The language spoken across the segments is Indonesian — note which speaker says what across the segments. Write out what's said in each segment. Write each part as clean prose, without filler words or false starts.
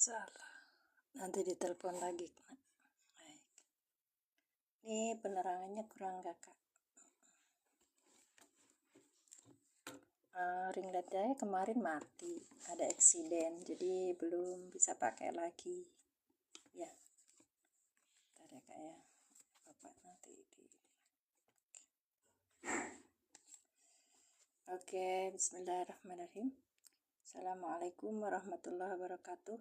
Speaker 1: Salah. Nanti ditelepon lagi. Baik. Ini penerangannya kurang gak, Kak? Ring lightnya kemarin mati, ada eksiden, jadi belum bisa pakai lagi. Ya, ntar ya, Kak ya. Bapak nanti Oke, bismillahirrahmanirrahim. Assalamualaikum warahmatullahi wabarakatuh.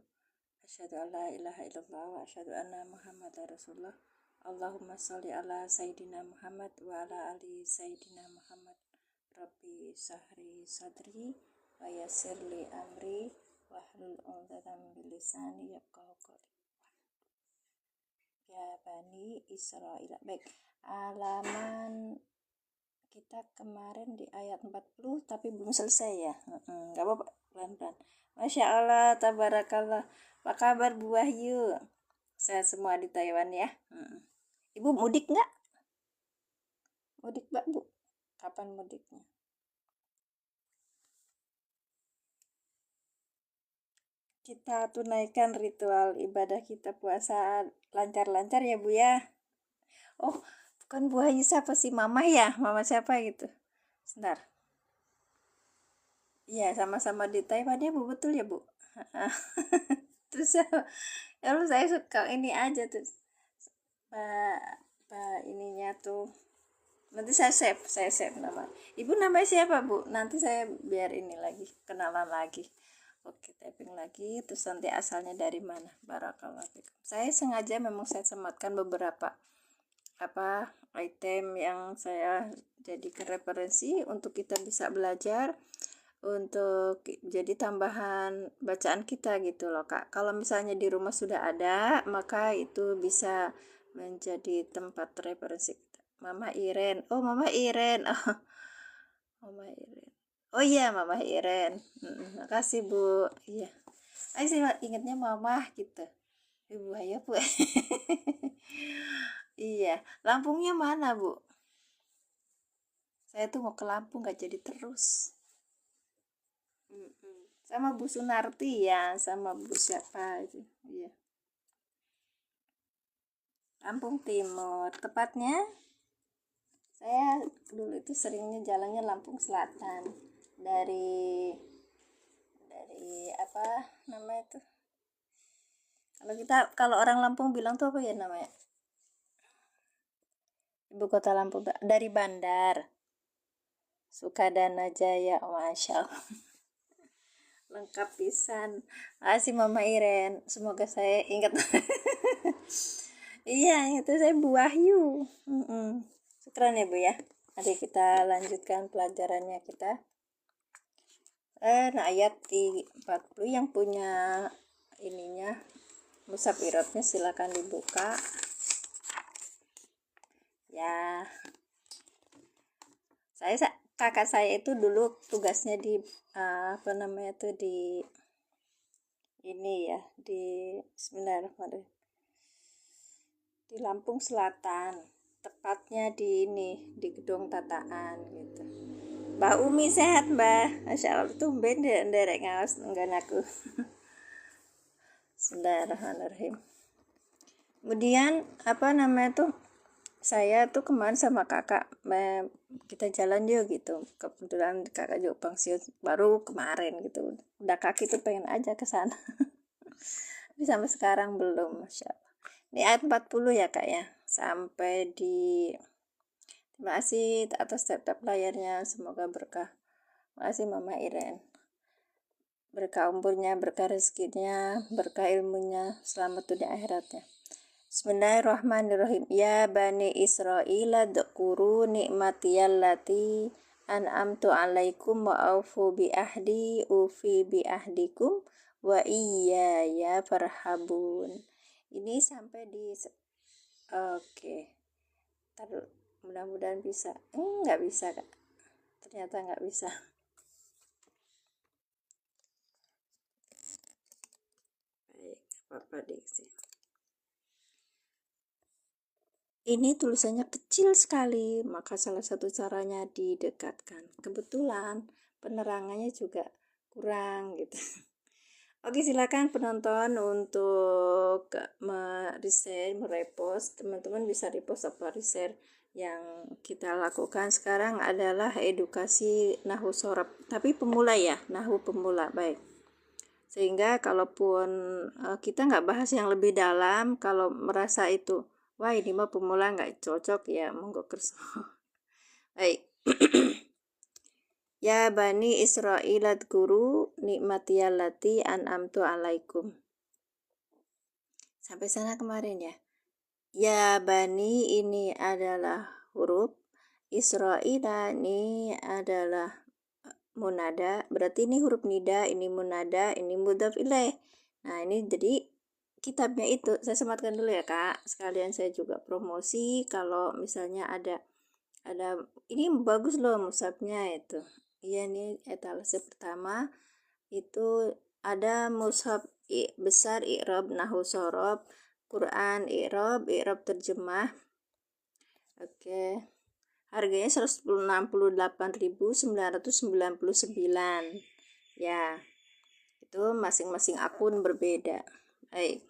Speaker 1: Asyhadu an la ilaha illallah wa asyhadu anna Muhammadar Rasulullah. Allahumma sholli ala Sayyidina Muhammad wa ala ali Sayyidina Muhammad. Rabbi sahri sadri wa yassir li amri wahlul 'uqdatam min lisani yafqahu qawli. Ya Bani Israil. Baik, halaman kita kemarin di ayat 40 tapi belum selesai ya. Enggak apa-apa, pelan-pelan. Masya Allah, tabarakallah. Apa kabar Bu Wahyu? Sehat semua di Taiwan ya. Ibu mudik nggak? Mudik Mbak Bu? Kapan mudiknya? Kita tunaikan ritual ibadah kita puasa lancar-lancar ya Bu ya. Oh, bukan Bu Wahyu, siapa sih? Mama ya? Mama siapa gitu? Sebentar. Iya, sama-sama di Taiwan ya Bu, betul ya Bu? Terus ya saya suka ini aja tuh. Pak ininya tuh. Nanti saya save nama. Ibu namanya siapa Bu? Nanti saya biar ini lagi, kenalan lagi. Oke, typing lagi, terus nanti asalnya dari mana? Barakallahu fikum. Saya sengaja memang saya sematkan beberapa item yang saya jadikan referensi untuk kita bisa belajar, untuk jadi tambahan bacaan kita gitu loh Kak. Kalau misalnya di rumah sudah ada, maka itu bisa menjadi tempat referensi kita. Mama Iren, oh Mama Iren, oh Mama Iren, oh iya Mama Iren, makasih Bu. Iya, saya sih ingatnya Mama gitu. Ibu ayo Bu. Iya, Lampungnya mana Bu? Saya tuh mau ke Lampung gak jadi terus. Sama Bu Sunarti ya, sama Bu siapa itu? Iya. Lampung Timur, tepatnya saya dulu itu seringnya jalannya Lampung Selatan, dari apa namanya itu, kalau orang Lampung bilang tuh apa ya namanya, ibu kota Lampung, dari Bandar Sukadana Jaya. Masya Allah. Lengkap pisan. Makasih Mama Iren, semoga saya ingat. Iya, itu saya Bu Wahyu. Syukran ya Bu ya. Nanti kita lanjutkan pelajarannya kita. Ayat di 40 yang punya ininya mushaf iratnya silakan dibuka. Ya. Kakak saya itu dulu tugasnya di di ini ya, di Bismillahirrahmanirrahim, di Lampung Selatan, tepatnya di gedung tataan gitu. Mbak Umi sehat Mbak? Masya Allah, tumben nderek ngawas enggak aku. Bismillahirrahmanirrahim. Kemudian saya tuh kemarin sama kakak, kita jalan yuk gitu. Kebetulan kakak juga pensiun baru kemarin gitu. Udah kaki tuh pengen aja ke sana. Tapi sampai sekarang belum, Masya Allah. Ini ayat 40 ya Kak ya. Sampai di terima kasih atas tap layarnya, semoga berkah. Terima kasih Mama Iren. Berkah umurnya, berkah rezekinya, berkah ilmunya, selamat dunia akhiratnya. Bismillahirrahmanirrahim. Ya Bani Israila dzkuru ni'matiyallati an'amtu 'alaikum wa aufu bi ahdi ufi bi ahdikum wa iyaya farhabun. Ini sampai di oke. Mudah-mudahan bisa. Nggak bisa Kak. Ternyata nggak bisa. Baik, apa-apa diksi. Ini tulisannya kecil sekali, maka salah satu caranya didekatkan. Kebetulan penerangannya juga kurang gitu. Oke, silakan penonton untuk share, merepost. Teman-teman bisa repost apa share. Yang kita lakukan sekarang adalah edukasi nahu sorab, tapi pemula ya, nahu pemula. Baik, sehingga kalaupun kita nggak bahas yang lebih dalam, kalau merasa itu wah ini mah pemula nggak cocok, ya monggo kerso. Baik. Ya bani Israilat guru nikmatiyallati an'amtu alaikum. Sampai sana kemarin ya. Ya bani ini adalah huruf, Israila ini adalah munada, berarti ini huruf nida, ini munada, ini mudhaf ilaih. Nah, ini jadi kitabnya itu saya sematkan dulu ya Kak. Sekalian saya juga promosi kalau misalnya ada ini bagus loh mushafnya itu. Iya, ini etalase pertama itu ada mushaf besar i'rab nahwu shorob, Quran i'rab terjemah. Oke. Harganya 168.999. Ya. Itu masing-masing akun berbeda. Baik.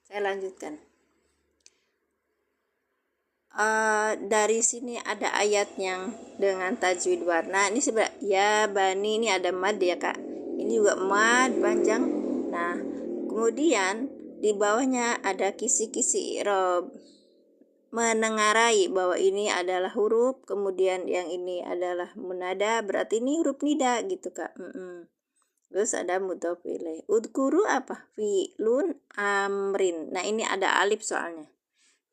Speaker 1: Saya lanjutkan. Dari sini ada ayat yang dengan tajwid warna. Ini sebenarnya ya bani, ini ada mad ya Kak. Ini juga mad panjang. Nah, kemudian di bawahnya ada kisi-kisi i'rab, menengarai bahwa ini adalah huruf, kemudian yang ini adalah munada, berarti ini huruf nida gitu Kak. Terus ada mudhof ilaih. Udkuru apa? Fi'lun amrin. Nah, ini ada alif soalnya.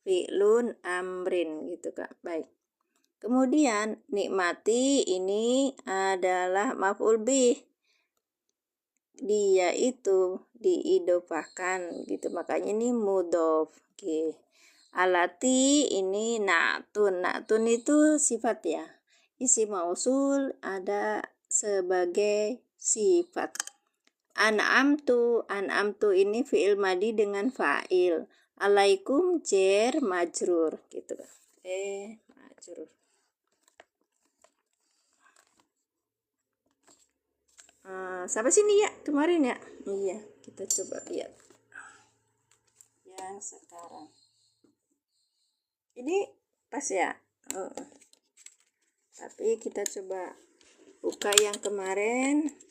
Speaker 1: Fi'lun amrin gitu Kak. Baik. Kemudian nikmati ini adalah maf'ul bih. Dia itu diidofahkan gitu. Makanya ini mudhof. Oke. Alati ini na'tun. Na'tun itu sifat ya. Isi mausul ada sebagai sifat. An'amtu ini fi'il madi dengan fa'il. Alaikum jer majrur gitu. Majrur. Sampai sini ya kemarin ya. Iya, kita coba lihat yang sekarang. Ini pas ya. Tapi kita coba buka yang kemarin.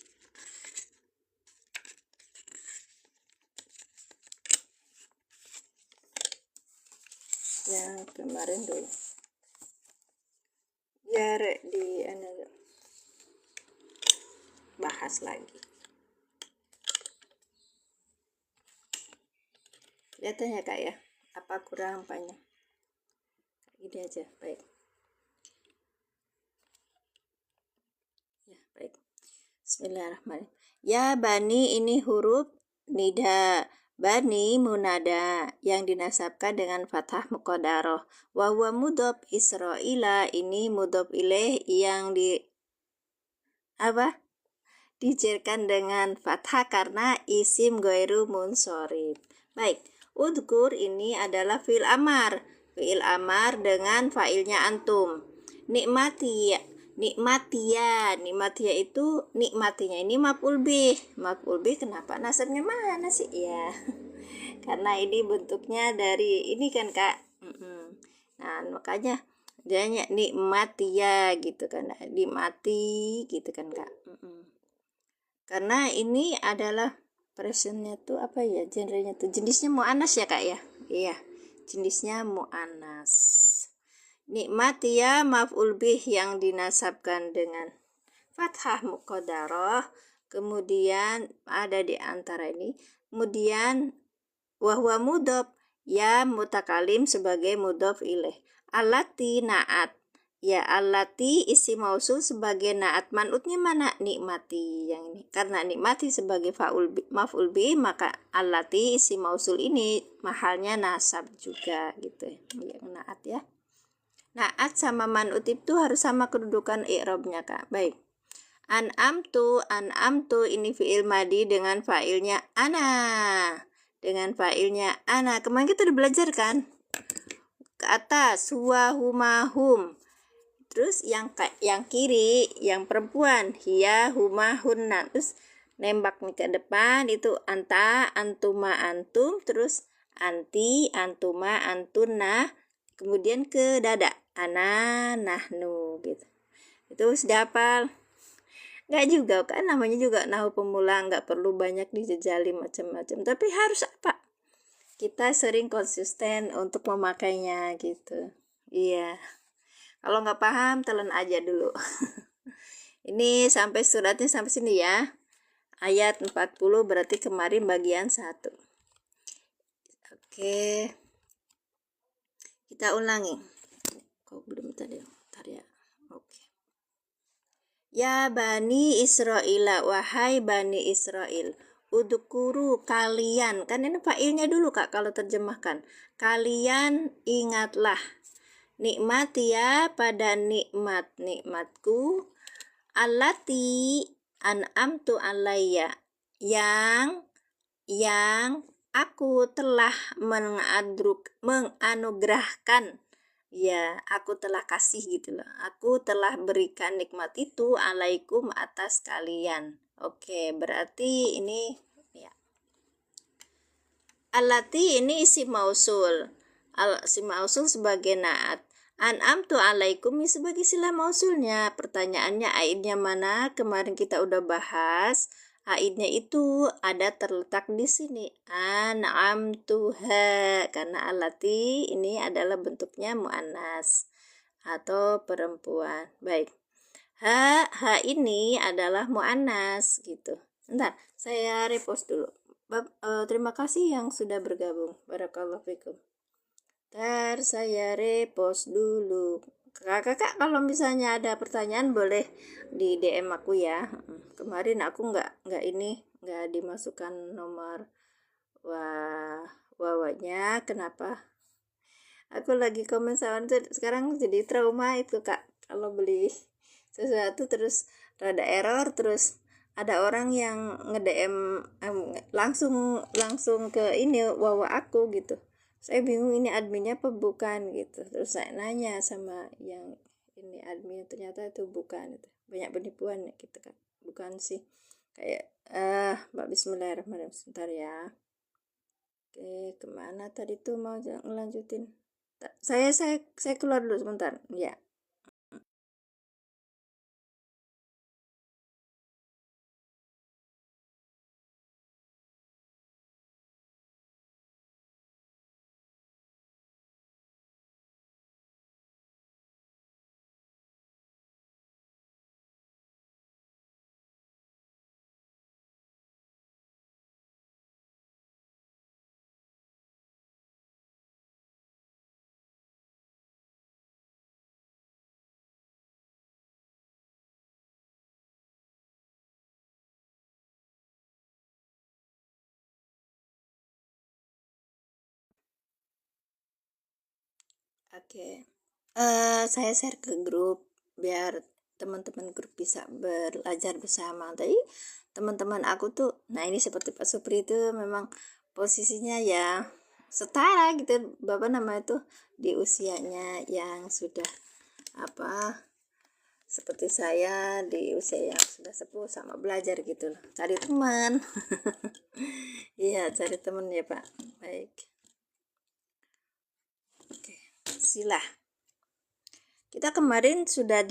Speaker 1: Yang kemarin dulu. Biar bahas lagi. Kelihatan ya Kak ya? Apa kurang banyak? Ini aja, baik. Ya, baik. Bismillahirrahmanirrahim. Ya bani ini huruf nida. Bani munada yang dinasabkan dengan fathah muqaddarah. Wa huwa mudhof Israila ini mudhof ilaih yang dijerkan dengan fathah karena isim ghairu munsorif. Baik, udkur ini adalah fi'il amar. Fi'il amar dengan fa'ilnya antum. Nikmatiya itu nikmatinya ini maf'ul bih. Maf'ul bih kenapa nasabnya mana sih ya? Karena ini bentuknya dari ini kan Kak. Nah, makanya dia nikmatiya gitu kan. Nikmati gitu kan Kak. Karena ini adalah presentnya tuh apa ya, genrenya tuh jenisnya mu'annas ya Kak ya. Iya, jenisnya mu'annas. Nikmatiya maf'ul bih yang dinasabkan dengan fathah muqaddarah, kemudian ada di antara ini, kemudian wahwa mudhof ya mutakalim sebagai mudhof ilaih. Allati naat ya, allati isi mausul sebagai naat, man'utnya mana? Nikmati yang ini. Karena nikmati sebagai maf'ul bih, maka allati isi mausul ini mahalnya nasab juga gitu ya. Naat ya. Naat sama man'ut itu harus sama kedudukan i'rabnya Kak. Baik. An'amtu ini fi'il madi dengan fa'ilnya ana. Dengan fa'ilnya ana. Kemarin kita udah belajar kan? Ke atas huwa huma hum. Terus yang kiri yang perempuan hiya huma hunna. Terus nembak nih ke depan, itu anta, antuma, antum, terus anti, antuma, antuna, kemudian ke dada, ana, nahnu gitu. Itu sudah hafal? Nggak juga kan, namanya juga nahu pemula, nggak perlu banyak dijejali macam-macam, tapi harus apa? Kita sering konsisten untuk memakainya gitu. Iya, kalau nggak paham telan aja dulu. Ini sampai suratnya sampai sini ya. Ayat 40 berarti kemarin bagian 1. Oke. Kita ulangi. Kok belum tadi? Bentar ya. Oke. Ya Bani Israel, wahai Bani Israel, udukuru kalian. Kan ini fa'ilnya dulu Kak kalau terjemahkan. Kalian ingatlah. Nikmati ya pada nikmatku. Allati an'amtu alayya, yang aku telah menganugerahkan, ya aku telah kasih gitu loh, aku telah berikan nikmat itu alaikum atas kalian. Oke, berarti ini ya, allati ini isim mausul, isim mausul sebagai naat, an'amtu alaikum sebagai sila mausulnya. Pertanyaannya aidnya mana? Kemarin kita udah bahas. Aidnya itu ada terletak di sini. An'amtuha, karena allati ini adalah bentuknya muannas atau perempuan. Baik. Ha ini adalah muannas gitu. Bentar, saya repost dulu. Terima kasih yang sudah bergabung. Barakallahu fikum. Ntar saya repost dulu. Kakak kalau misalnya ada pertanyaan boleh di DM aku ya. Kemarin aku nggak dimasukkan nomor wawanya. Kenapa? Aku lagi komen sama itu sekarang jadi trauma itu Kak. Kalau beli sesuatu terus rada error, terus ada orang yang nge-DM langsung ke ini wawa aku gitu. Saya bingung ini adminnya apa bukan gitu. Terus saya nanya sama yang ini admin, ternyata itu bukan, itu banyak penipuan gitu kan. Bukan sih, kayak Mbak, bismillahirrahmanirrahim, sebentar ya. Oke, kemana tadi tuh mau ngelanjutin? Saya keluar dulu sebentar ya. Oke. Saya share ke grup biar teman-teman grup bisa belajar bersama. Tadi teman-teman aku tuh, nah ini seperti Pak Supri itu memang posisinya ya setara gitu, bapak nama itu di usianya yang sudah apa, seperti saya di usia yang sudah sepuh, sama belajar gitu loh, cari teman. Iya, cari teman ya Pak. Baik. Oke, silah. Kita kemarin sudah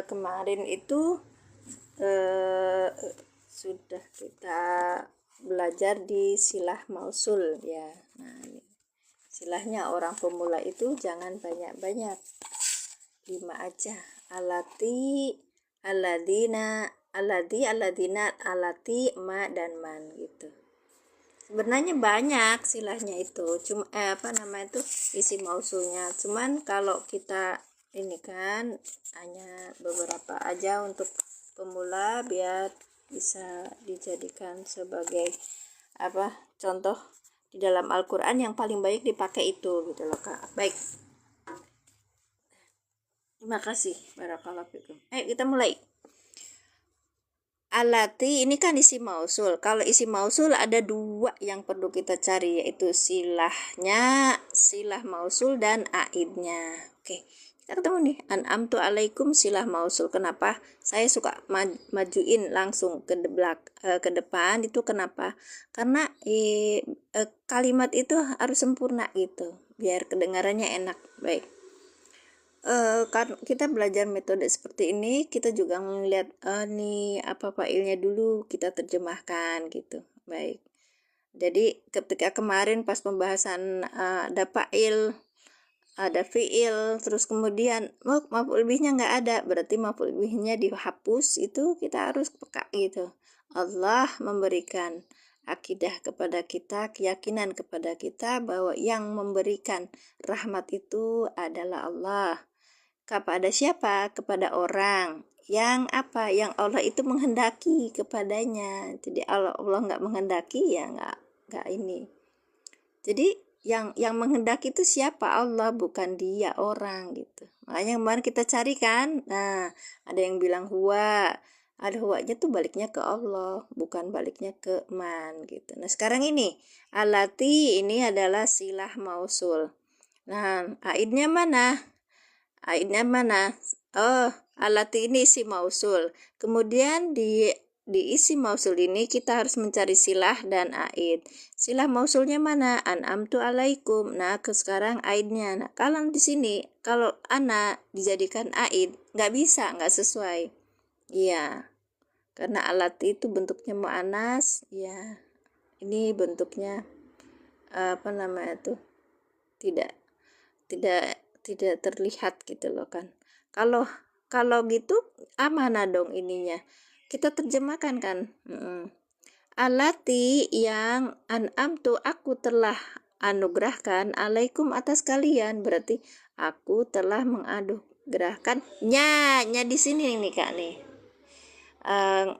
Speaker 1: kemarin itu sudah kita belajar di silah mausul ya. Nah, ini silahnya orang pemula itu jangan banyak-banyak, 5 aja. Alati, aladina, aladina, alati, ma, dan man gitu. Sebenarnya banyak silahnya itu, cuma isi mausulnya. Cuman kalau kita ini kan hanya beberapa aja untuk pemula biar bisa dijadikan sebagai contoh di dalam Al-Quran yang paling baik dipakai itu gitu loh Kak. Baik, terima kasih, barakallahu fikum. Ayo kita mulai. Alati ini kan isi mausul. Kalau isi mausul ada 2 yang perlu kita cari, yaitu silahnya, silah mausul dan aidnya. Oke, Kita ketemu nih, an'amtu alaikum silah mausul. Kenapa saya suka majuin langsung ke depan itu kenapa? Karena kalimat itu harus sempurna gitu, biar kedengarannya enak. Baik. Kan kita belajar metode seperti ini, kita juga ngeliat nih apa failnya dulu, kita terjemahkan gitu. Baik. Jadi ketika kemarin pas pembahasan ada fa'il, ada fi'il, terus kemudian maf'ul bihnya nggak ada, berarti maf'ul bihnya dihapus, itu kita harus peka gitu. Allah memberikan akidah kepada kita, keyakinan kepada kita bahwa yang memberikan rahmat itu adalah Allah. Kepada siapa? Kepada orang yang apa? Yang Allah itu menghendaki kepadanya. Jadi Allah nggak menghendaki ya nggak ini. Jadi yang menghendaki itu siapa? Allah, bukan dia, orang gitu. Makanya kemarin kita cari kan, nah ada yang bilang huwa, ada huwanya tuh baliknya ke Allah, bukan baliknya ke man gitu. Nah sekarang ini alati ini adalah silah mausul. Nah aidnya mana? Aidnya mana? Oh, alati ini isi mausul. Kemudian di isi mausul ini kita harus mencari silah dan aid. Silah mausulnya mana? An'amtu alaikum. Nah, sekarang aidnya. Nah, kalau di sini kalau ana dijadikan aid, nggak bisa, nggak sesuai. Iya. Karena alati itu bentuknya mu'anas, ya. Ini bentuknya apa namanya tuh? Tidak terlihat gitu loh kan. Kalau gitu mana dong ininya, kita terjemahkan kan. Alati yang an'amtu aku telah anugerahkan alaikum atas kalian, berarti aku telah menganugerahkan nya di sini nih Kak nih.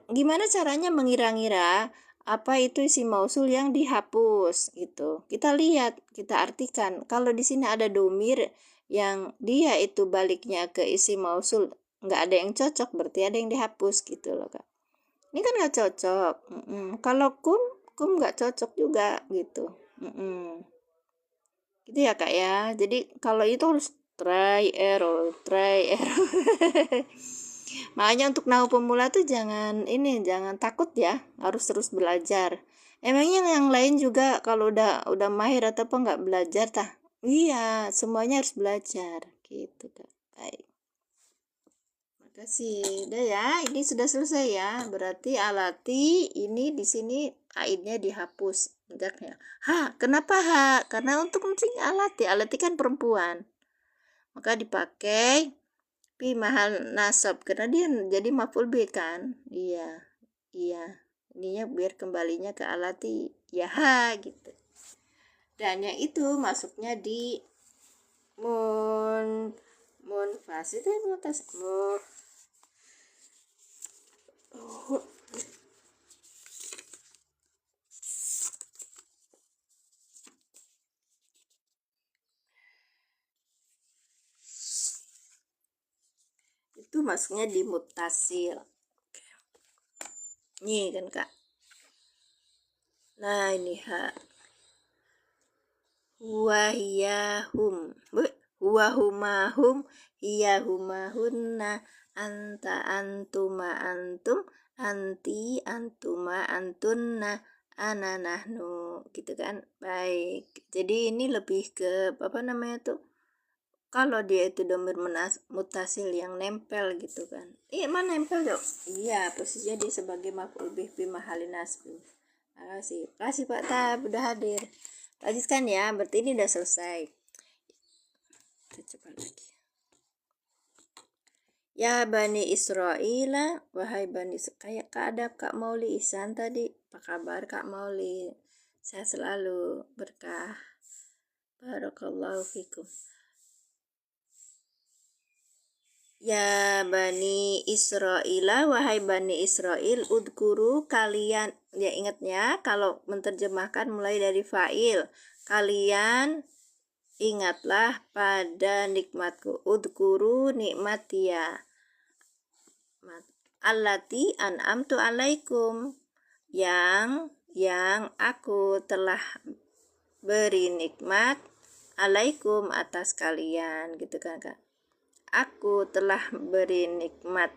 Speaker 1: Gimana caranya mengira-ngira apa itu isi mausul yang dihapus gitu. Kita lihat, kita artikan. Kalau di sini ada domir yang dia itu baliknya ke isi mausul, nggak ada yang cocok, berarti ada yang dihapus gitu loh Kak. Ini kan nggak cocok. Kalau kum nggak cocok juga gitu. Gitu ya Kak ya. Jadi kalau itu harus try error. Makanya untuk nahu pemula tuh jangan takut ya, harus terus belajar. Emangnya yang lain juga kalau udah mahir atau apa nggak belajar tah? Iya, semuanya harus belajar gitu Kak. Baik. Makasih. Udah ya, ini sudah selesai ya. Berarti alati ini di sini aidnya dihapus. Hendaknya. Kenapa Karena untuk mencing alati kan perempuan. Maka dipakai fi mahal nasab karena dia jadi maf'ul bih kan. Iya ininya biar kembalinya ke alati ya gitu. Dan yang itu masuknya di munfasil itu masuknya di mutasil. Nih kan Kak. Nah ini wahiyahum wahumahum hiyahumahunna anta antuma antum anti antuma antunna ana nahnu gitu kan. Baik, jadi ini lebih ke apa namanya tuh, kalau dia itu domir mutasil yang nempel gitu kan. Mana nempel dong? Iya, posisinya dia sebagai maf'ul bih fi mahalli nasb. Makasih Pak Tab udah hadir. Lanjutkan ya, berarti ini udah selesai. Kita coba lagi. Ya Bani Israila, wahai Bani, kayak keadap Kak Mauli Ihsan tadi. Apa kabar Kak Mauli? Saya selalu berkah. Barakallahu fikum. Ya Bani Israila, wahai Bani Israel, udkuru kalian, ya ingatnya kalau menerjemahkan mulai dari fa'il, kalian ingatlah pada nikmatku, udkuru nikmatia, allati an'amtu alaikum, yang aku telah beri nikmat alaikum atas kalian gitu kan Kak. aku telah beri nikmat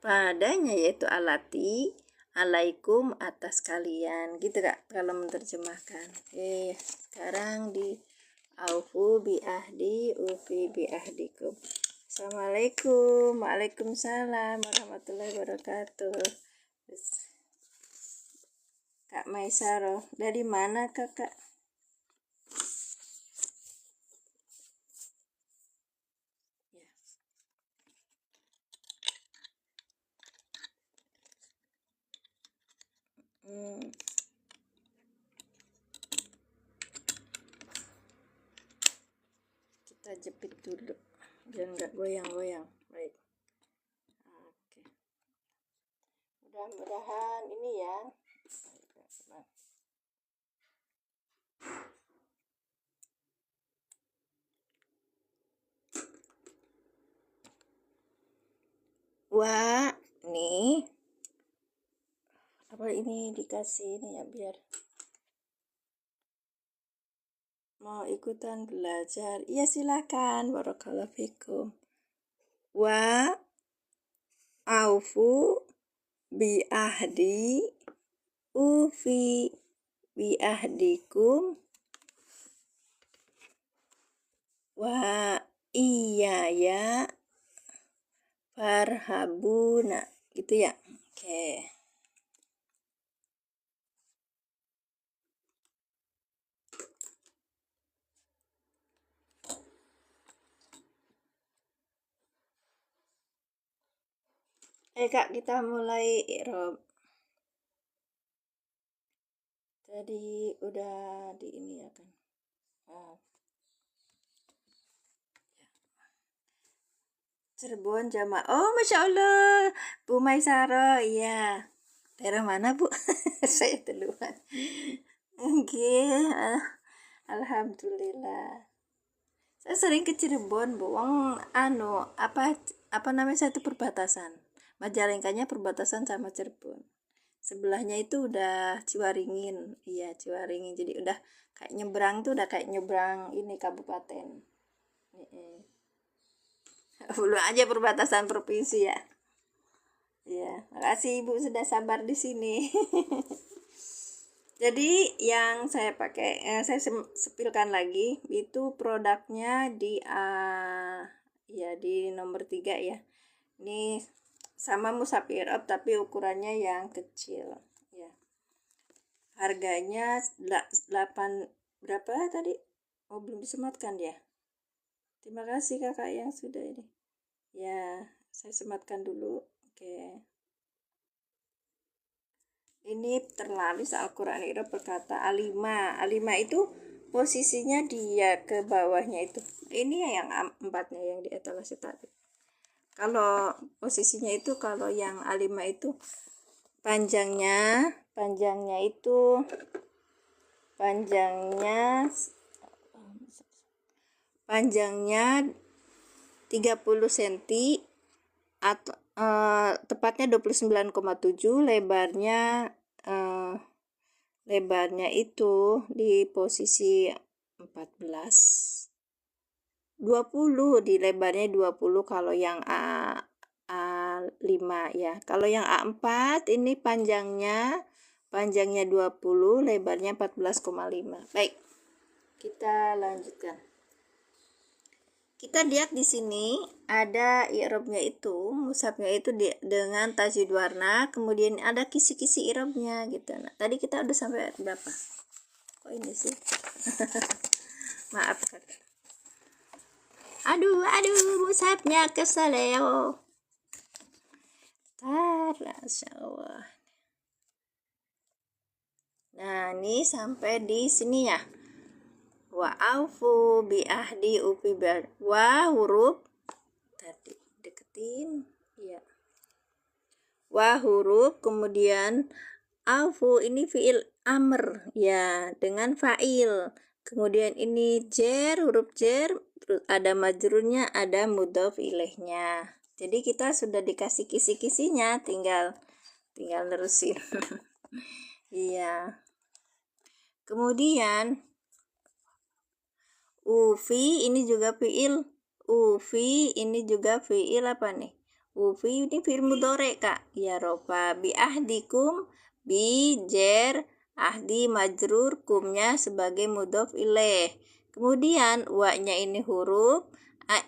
Speaker 1: padanya, yaitu alati, alaikum, atas kalian, gitu Kak kalau menerjemahkan. Oke, sekarang di aufu bi ahdi ufi bi ahdikum. Assalamualaikum. Waalaikumsalam warahmatullahi wabarakatuh. Kak Maisaro, dari mana Kakak? Ya. Kita jepit dulu biar nggak goyang-goyang. Baik. Oke. Mudah-mudahan ini ya. Wah, nih apa ini dikasih ini ya, biar mau ikutan belajar. Iya silakan. Barakallahu fikum. Wa aufu bi ahdi ufi bi ahdikum wa iya ya farhabuna, gitu ya. Oke. Kak, kita mulai i'rab. Tadi udah di ini ya kan. Cirebon Jamal. Oh, Masya Allah, Bu Maisaro, iya. Daerah mana, Bu? Saya duluan. Oke, alhamdulillah. Saya sering ke Cirebon, Bu. Apa namanya, satu perbatasan. Majalengkanya perbatasan sama Cirebon. Sebelahnya itu udah Ciwaringin. Iya, Ciwaringin. Jadi udah kayak nyebrang tuh, udah kayak nyebrang ini kabupaten. Belum aja perbatasan provinsi ya. Ya, makasih Ibu sudah sabar di sini. Jadi yang saya pakai, saya sepilkan lagi itu produknya di di nomor 3 ya. Ini sama mushaf i'rab tapi ukurannya yang kecil ya. Harganya 8 berapa tadi? Oh, belum disematkan ya. Terima kasih Kakak yang sudah ini. Ya, saya sematkan dulu. Oke. Ini terlalu Al-Quran I'rab berkata alima. Alima itu posisinya dia ke bawahnya itu. Ini yang 4-nya yang di etalase tadi. Kalau posisinya itu, kalau yang alima itu panjangnya itu panjangnya 30 cm atau tepatnya 29,7, lebarnya itu di posisi 14, 20 di lebarnya 20 kalau yang A5 ya. Kalau yang A4 ini panjangnya 20, lebarnya 14,5. Baik. Kita lanjutkan. Kita lihat di sini ada i'rabnya itu, mushafnya itu dengan tajwid warna, kemudian ada kisi-kisi i'rabnya gitu. Nah, tadi kita udah sampai berapa? Kok ini sih? Maaf Kakak. Aduh, mushafnya keseleo. Masya Allah. Nah, ini sampai di sini ya. Wa aufu bi ahdi ufi bar. Wa huruf tadi deketin ya. Wa huruf, kemudian aufu ini fiil amr ya dengan fa'il. Kemudian ini jer, huruf jer, terus ada majrurnya, ada mudhof ilaihnya. Jadi kita sudah dikasih kisi-kisinya, tinggal nerusin. Iya. Kemudian ufi ini juga fiil Ufi ini juga fiil apa nih? Ufi ini fiil mudhari kak. Ya rofa bi ahdikum, bi jer ahdi majrur, kumnya sebagai mudhof ilaih. Kemudian wa-nya ini huruf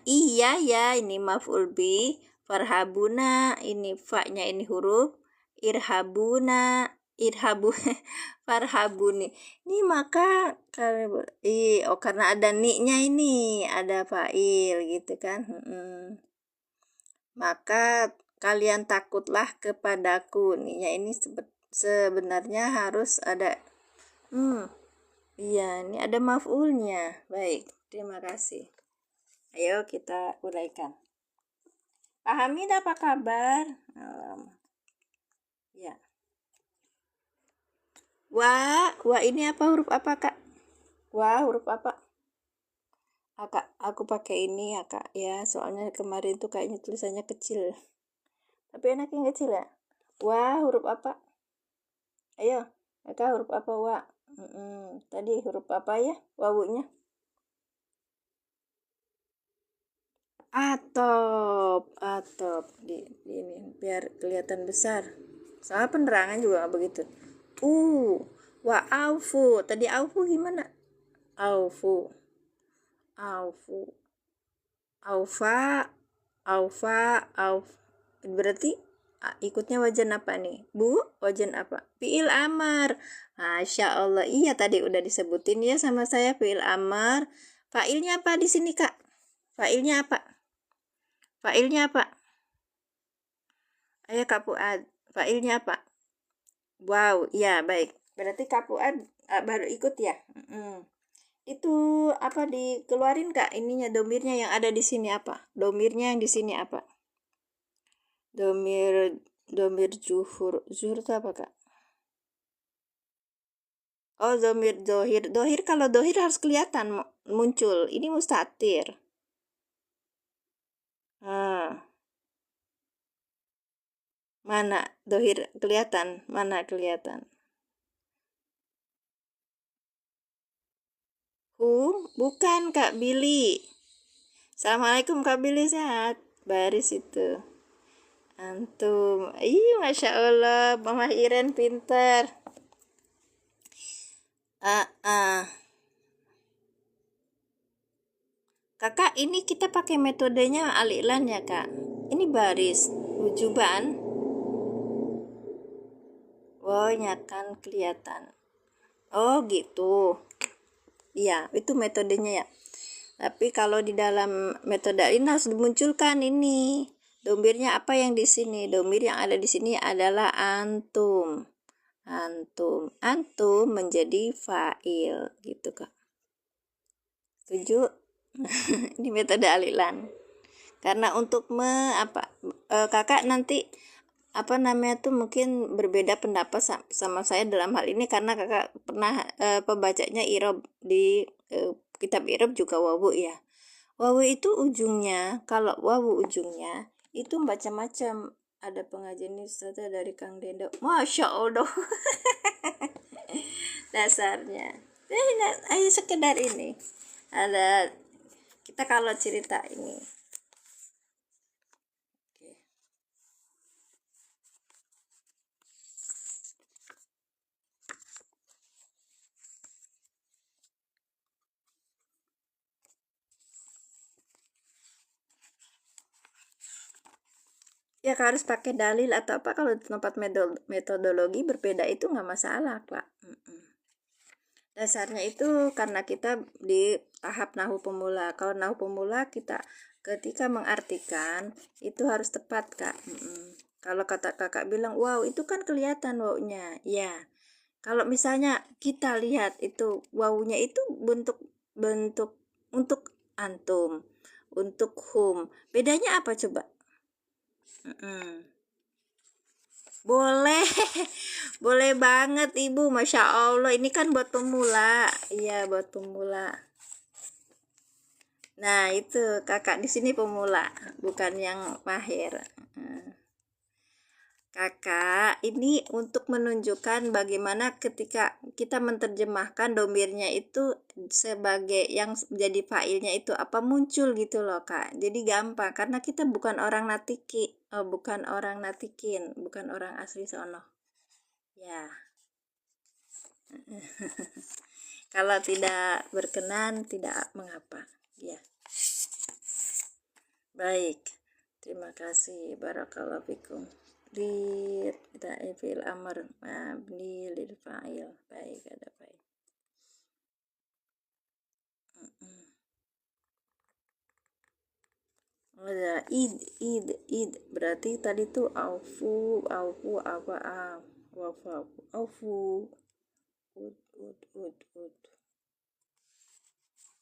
Speaker 1: iya ya ini maf'ul bi, farhabuna ini fa-nya ini huruf irhabuna irhabu farhabuni ini maka karena ada ni-nya ini ada fa'il gitu kan. Maka kalian takutlah kepadaku, nih-nya ini sebenarnya harus ada iya ini ada maf'ulnya. Baik, terima kasih. Ayo kita uraikan. Pak Hamid apa kabar? Ya. Wa ini apa, huruf apa kak? Wa huruf apa? Kak, aku pakai ini ya kak ya, soalnya kemarin tuh kayaknya tulisannya kecil, tapi enaknya kecil ya. Wa huruf apa? Ayo kak, huruf apa wa? Tadi huruf apa ya wawunya? Atop di ini biar kelihatan besar, soal penerangan juga begitu. Wa aufu, tadi aufu gimana? Aufa berarti ikutnya wajan apa nih bu? Wajan apa? Fi'il amar. Masya Allah, iya tadi udah disebutin ya sama saya fi'il amar. Fa'ilnya apa di sini kak? Fa'ilnya apa? Ayo kak Fuad, fa'ilnya apa? Wow, ya baik. Berarti kak Fuad baru ikut ya. Itu apa dikeluarin kak ininya, domirnya yang ada di sini apa? Domirnya yang di sini apa? Domir zuhur itu apa kak? Oh domir dohir kalau dohir harus kelihatan muncul, ini mustatir. Mana dohir kelihatan, mana kelihatan? Bukan kak Billy. Assalamualaikum kak Billy, sehat? Baris itu antum. Masya Allah, Mama Iren pinter. Kakak, ini kita pakai metodenya al-i'lan ya kak. Ini baris ujuban. Oh, kan kelihatan. Oh gitu. Iya, itu metodenya ya. Tapi kalau di dalam metode ini harus dimunculkan ini. Domirnya apa yang di sini? Domir yang ada di sini adalah antum. Antum menjadi fa'il gitu kak. Setuju? Ini metode al-i'lan. Karena untuk kakak nanti mungkin berbeda pendapat sama saya dalam hal ini, karena kakak pernah pembacanya irob di kitab irob juga wawu ya. Wawu itu ujungnya, kalau wawu ujungnya itu macam-macam. Ada pengajian Ustazah dari Kang Dendo, Masya Allah. Dasarnya ayo sekedar ini ada kita kalau cerita ini. Ya harus pakai dalil atau apa, kalau tempat metodologi berbeda itu nggak masalah Pak. Dasarnya itu karena kita di tahap nahu pemula. Kalau nahu pemula kita ketika mengartikan itu harus tepat Kak. Kalau kata kakak bilang wow itu kan kelihatan wawunya ya. Kalau misalnya kita lihat itu wawunya itu bentuk untuk antum, untuk hum, bedanya apa coba? Boleh banget ibu, Masya Allah, ini kan buat pemula. Iya buat pemula. Nah itu kakak di sini pemula, bukan yang mahir. Kakak ini untuk menunjukkan bagaimana ketika kita menerjemahkan domirnya itu sebagai yang jadi fa'ilnya itu apa muncul gitu loh Kak. Jadi gampang karena kita bukan orang bukan orang natikin, bukan orang asli sono. Ya. Kalau tidak berkenan tidak mengapa. Ya. Baik. Terima kasih. Barakallahu fikum. Fil amr mabni lil fa'il. Baik, ada baik. Ada id berarti tadi tuh aufu apa aufu ud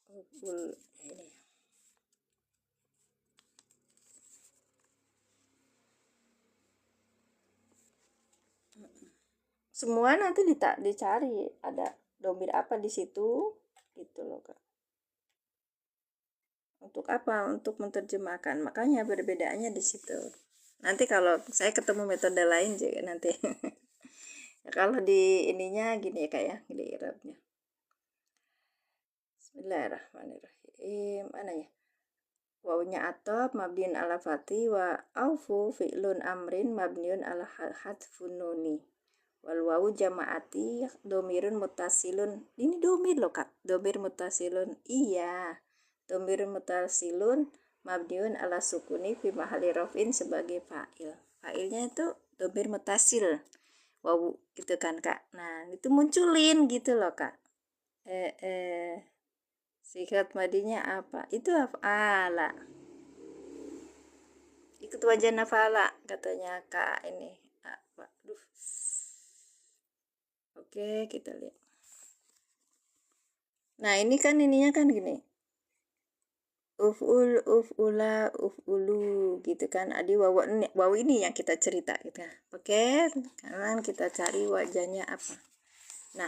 Speaker 1: uful ini. Semua nanti dicari ada domir apa di situ gitu loh Kak. Untuk apa? Untuk menerjemahkan. Makanya perbedaannya di situ. Nanti kalau saya ketemu metode lain juga nanti. Ya, kalau di ininya gini ya Kak ya, di Arabnya. Bismillahirrahmanirrahim. Mana ya? Wawunya atop mabniun ala fati wa aufu fi'lun amrin mabniun ala hadfun nuni. Wal wawu jama'ati domirun mutasilun. Ini domir loh Kak. Domir mutasilun. Iya. Domir mutasilun mabniun ala sukuni fi mahali rafin sebagai fa'il. Fa'ilnya itu domir mutasil. Wawu gitu kan Kak. Nah, itu munculin gitu loh Kak. Sikat madinya apa? Itu af'ala. Ikut wajah nafala katanya Kak ini. Apa? Aduh. Oke, kita lihat. Nah, ini kan ininya kan gini. Uf'ula, uf'ulu gitu kan. Adi wawu ini yang kita cerita gitu. Oke, kanan kita cari wajahnya apa. Nah,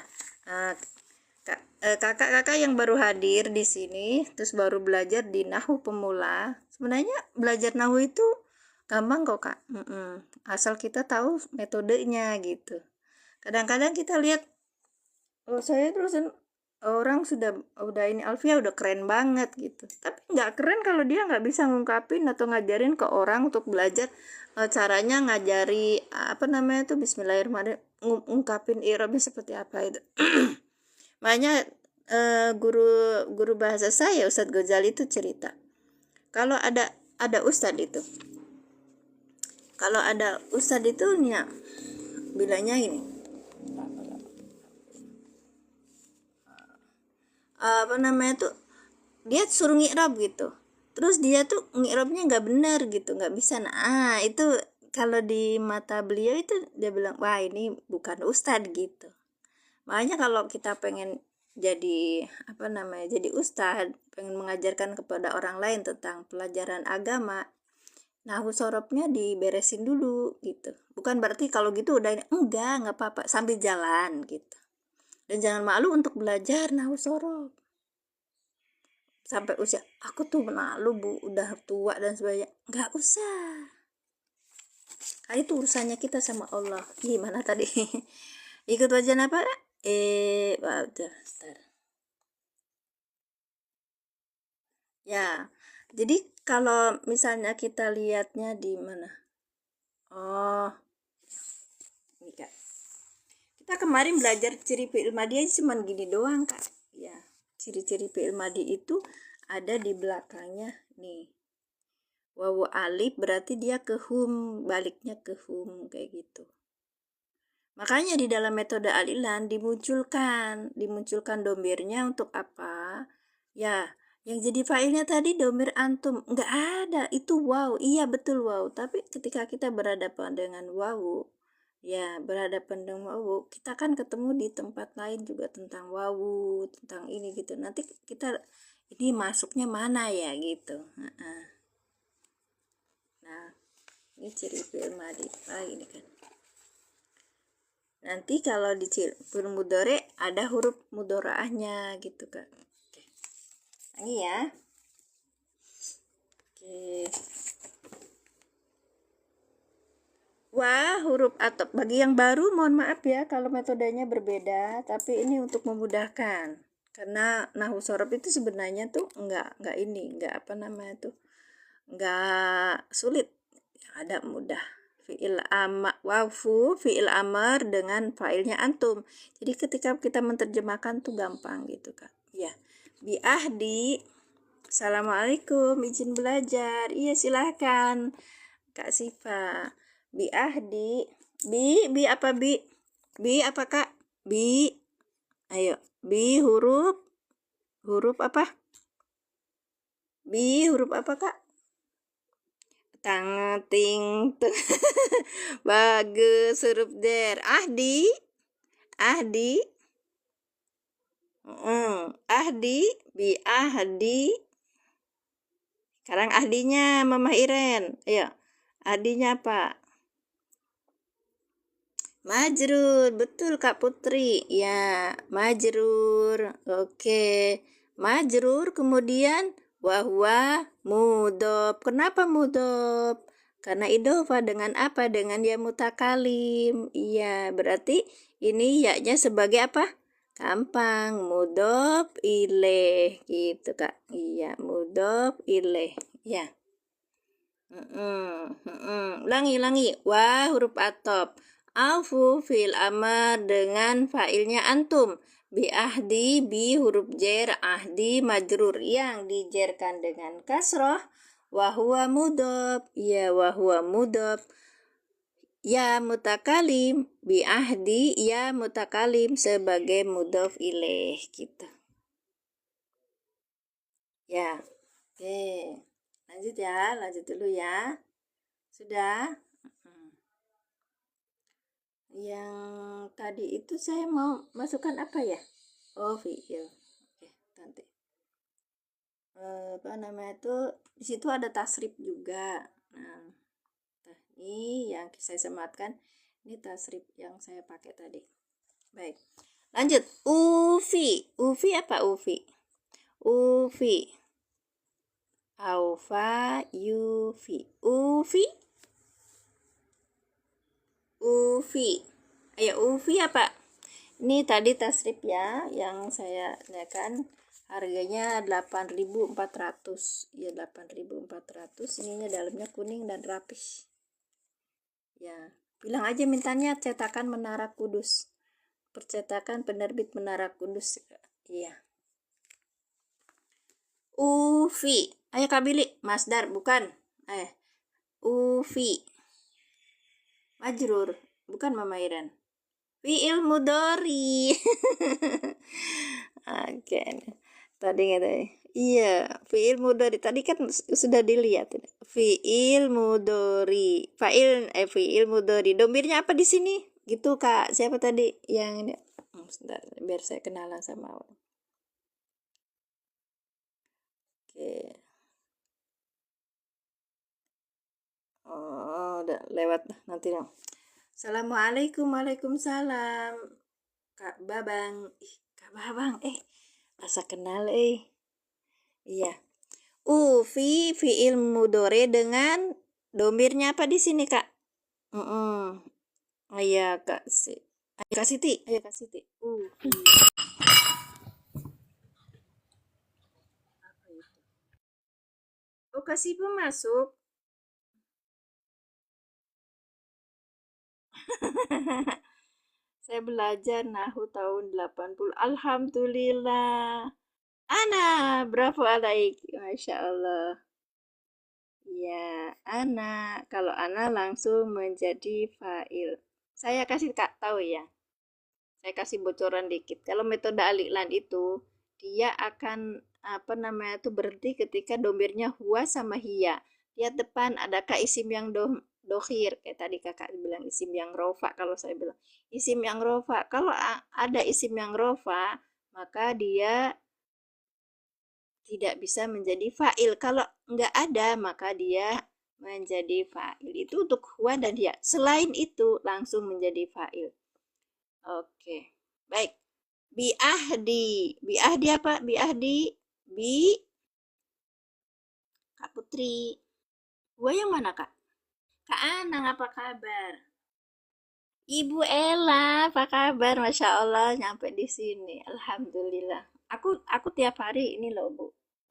Speaker 1: kakak-kakak yang baru hadir di sini terus baru belajar di Nahwu pemula. Sebenarnya belajar Nahwu itu gampang kok Kak. Asal kita tahu metodenya gitu. Kadang-kadang kita lihat saya terusan orang udah ini Alfia udah keren banget gitu, tapi nggak keren kalau dia nggak bisa ngungkapin atau ngajarin ke orang untuk belajar caranya ngajari apa namanya tuh Bismillahirrahmanirrahim, ngungkapin i'rabnya seperti apa itu. Makanya guru bahasa saya Ustadz Ghazali itu cerita kalau ada ustadz itu nih ya, bilangnya ini apa namanya tuh dia suruh ngi'rab gitu, terus dia tuh ngi'rabnya nggak bener gitu, nggak bisa. Nah itu kalau di mata beliau itu dia bilang wah ini bukan ustadz gitu. Makanya kalau kita pengen jadi apa namanya jadi ustadz, pengen mengajarkan kepada orang lain tentang pelajaran agama, nahwu sorobnya diberesin dulu gitu. Bukan berarti kalau gitu udah nggak apa-apa sambil jalan gitu. Dan jangan malu untuk belajar nahwu sorob. Sampai usia aku tuh malu Bu, udah tua dan sebagainya. Nggak usah. Karena itu urusannya kita sama Allah. Gimana tadi? Ikut wajan apa? Udah, bentar. Ya, jadi kalau misalnya kita lihatnya di mana? Oh, ini Kak. Kita kemarin belajar ciri fi'il madhi cuma gini doang Kak. Ya, ciri-ciri fi'il madhi itu ada di belakangnya nih. Wawu alif berarti dia ke hum, baliknya ke hum kayak gitu. Makanya di dalam metode alilan dimunculkan domirnya untuk apa? Ya, yang jadi fa'ilnya tadi domir antum nggak ada, itu waw. Iya betul waw. Tapi ketika kita berhadapan dengan wawu, ya berhadapan dengan wawu, kita kan ketemu di tempat lain juga tentang wawu, tentang ini gitu. Nanti kita ini masuknya mana ya gitu. Nah, ini ciri fi'il madhi. Ini kan. Nanti kalau di fi'il mudhari ada huruf mudharaahnya gitu kan. Oke. Ini ya. Oke. Wah, huruf atop. Bagi yang baru, mohon maaf ya kalau metodenya berbeda, tapi ini untuk memudahkan. Karena nahu sorof itu sebenarnya tuh enggak apa namanya tuh, enggak sulit. Yang ada mudah. Fi'il wafu, fi'il amar dengan fa'ilnya antum. Jadi ketika kita menerjemahkan tuh gampang gitu, Kak. Ya. Biahdi. Assalamualaikum, izin belajar. Iya, silahkan. Kak Siva. Biahdi. Bi apa bi? Bi apa Kak? Bi. Ayo. Bi huruf apa? Bi huruf apa Kak? Ting bagus huruf der. Ahdi. Ahdi. Bi ahdi. Sekarang ahdinya Mama Iren. Ayo. Ahdinya apa? Majrur, betul Kak Putri. Ya, majrur. Oke. Majrur kemudian wahwa mudhof. Kenapa mudhof? Karena idhofah dengan apa? Dengan ya mutakalim. Iya, berarti ini ya-nya sebagai apa? Gampang, mudhof ilaih gitu Kak. Iya, mudhof ilaih. Ya. Ulangi. Wah, huruf atop. Afu fil amar dengan fa'ilnya antum. Bi ahdi, bi huruf jer, ahdi majrur yang dijerkan dengan kasroh. Wahuwa mudhof. Ya, wahuwa mudhof. Ya mutakalim. Bi ahdi, ya mutakalim sebagai mudhof ilaih gitu. Ya, oke. Lanjut dulu ya. Sudah? Yang tadi itu saya mau masukkan apa ya? Oh, fiil. Oke, nanti. Apa namanya itu? Di situ ada tasrif juga. Nah, ini yang saya sematkan. Ini tasrif yang saya pakai tadi. Baik. Lanjut. Ufi. Ufi apa ufi? Ufi. Aufa yufi. Ufi. Ufi. Ayo Ufi apa? Ini tadi tasrif ya yang saya lihatkan harganya 8.400. Ya 8.400. Ininya dalamnya kuning dan rapih. Ya, bilang aja mintanya cetakan Menara Kudus. Percetakan penerbit Menara Kudus. Iya. Ufi. Ayo Kak Billy, Masdar bukan. Ufi. Majrur, bukan Mama Iren. Fi'il mudhari. Oke. Tadi nggak. Iya, fi'il mudhari. Tadi kan sudah dilihat. Fi'il mudhari. Fi'il mudhari. Domirnya apa di sini? Gitu Kak. Siapa tadi yang ini? Sebentar, biar saya kenalan sama awak. Oke. Oh, udah lewat nanti dong. Assalamualaikum, waalaikumsalam. Kak Babang, Kak Babang, masa kenal, iya. Fi fiil mudore dengan domirnya apa di sini Kak? Oh iya Kak Siti, ayo Kak Siti. Fi. Apa itu? Oh kasih masuk. Saya belajar nahu tahun 80. Alhamdulillah. Ana, bravo alaik. Masya Allah. Ya, ana. Kalau ana langsung menjadi fa'il. Saya kasih Kak tahu ya. Saya kasih bocoran dikit. Kalau metode aliklan itu, dia akan apa namanya itu berhenti ketika domirnya huwa sama hiya. Lihat depan adakah isim yang dohir kayak tadi kakak bilang isim yang rofa. Kalau saya bilang isim yang rofa, kalau ada isim yang rofa maka dia tidak bisa menjadi fa'il. Kalau nggak ada maka dia menjadi fa'il. Itu untuk huwa dan hiya. Selain itu langsung menjadi fa'il. Oke. Baik. Biahdi. Biahdi apa? Biahdi. Kak Putri. Huwa yang mana Kak? Kak Anang, apa kabar? Ibu Ella, apa kabar? Masya Allah, nyampe di sini. Alhamdulillah. Aku tiap hari ini loh, Bu.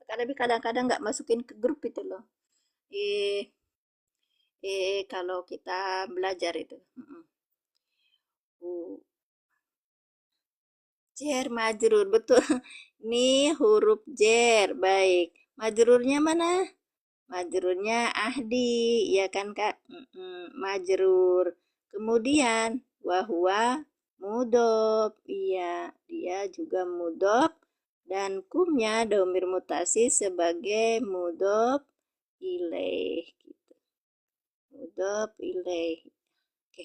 Speaker 1: Tapi kadang-kadang nggak masukin ke grup itu loh. Eh, kalau kita belajar itu. Bu, Jer, majrur, betul. Nih huruf jer, baik. Majrurnya mana? Majrurnya ahdi, ya kan Kak? Majrur. Kemudian wahwa mudhof, iya, dia juga mudhof dan kumnya domir mutasi sebagai mudhof ilaih gitu. Mudhof ilaih. Oke.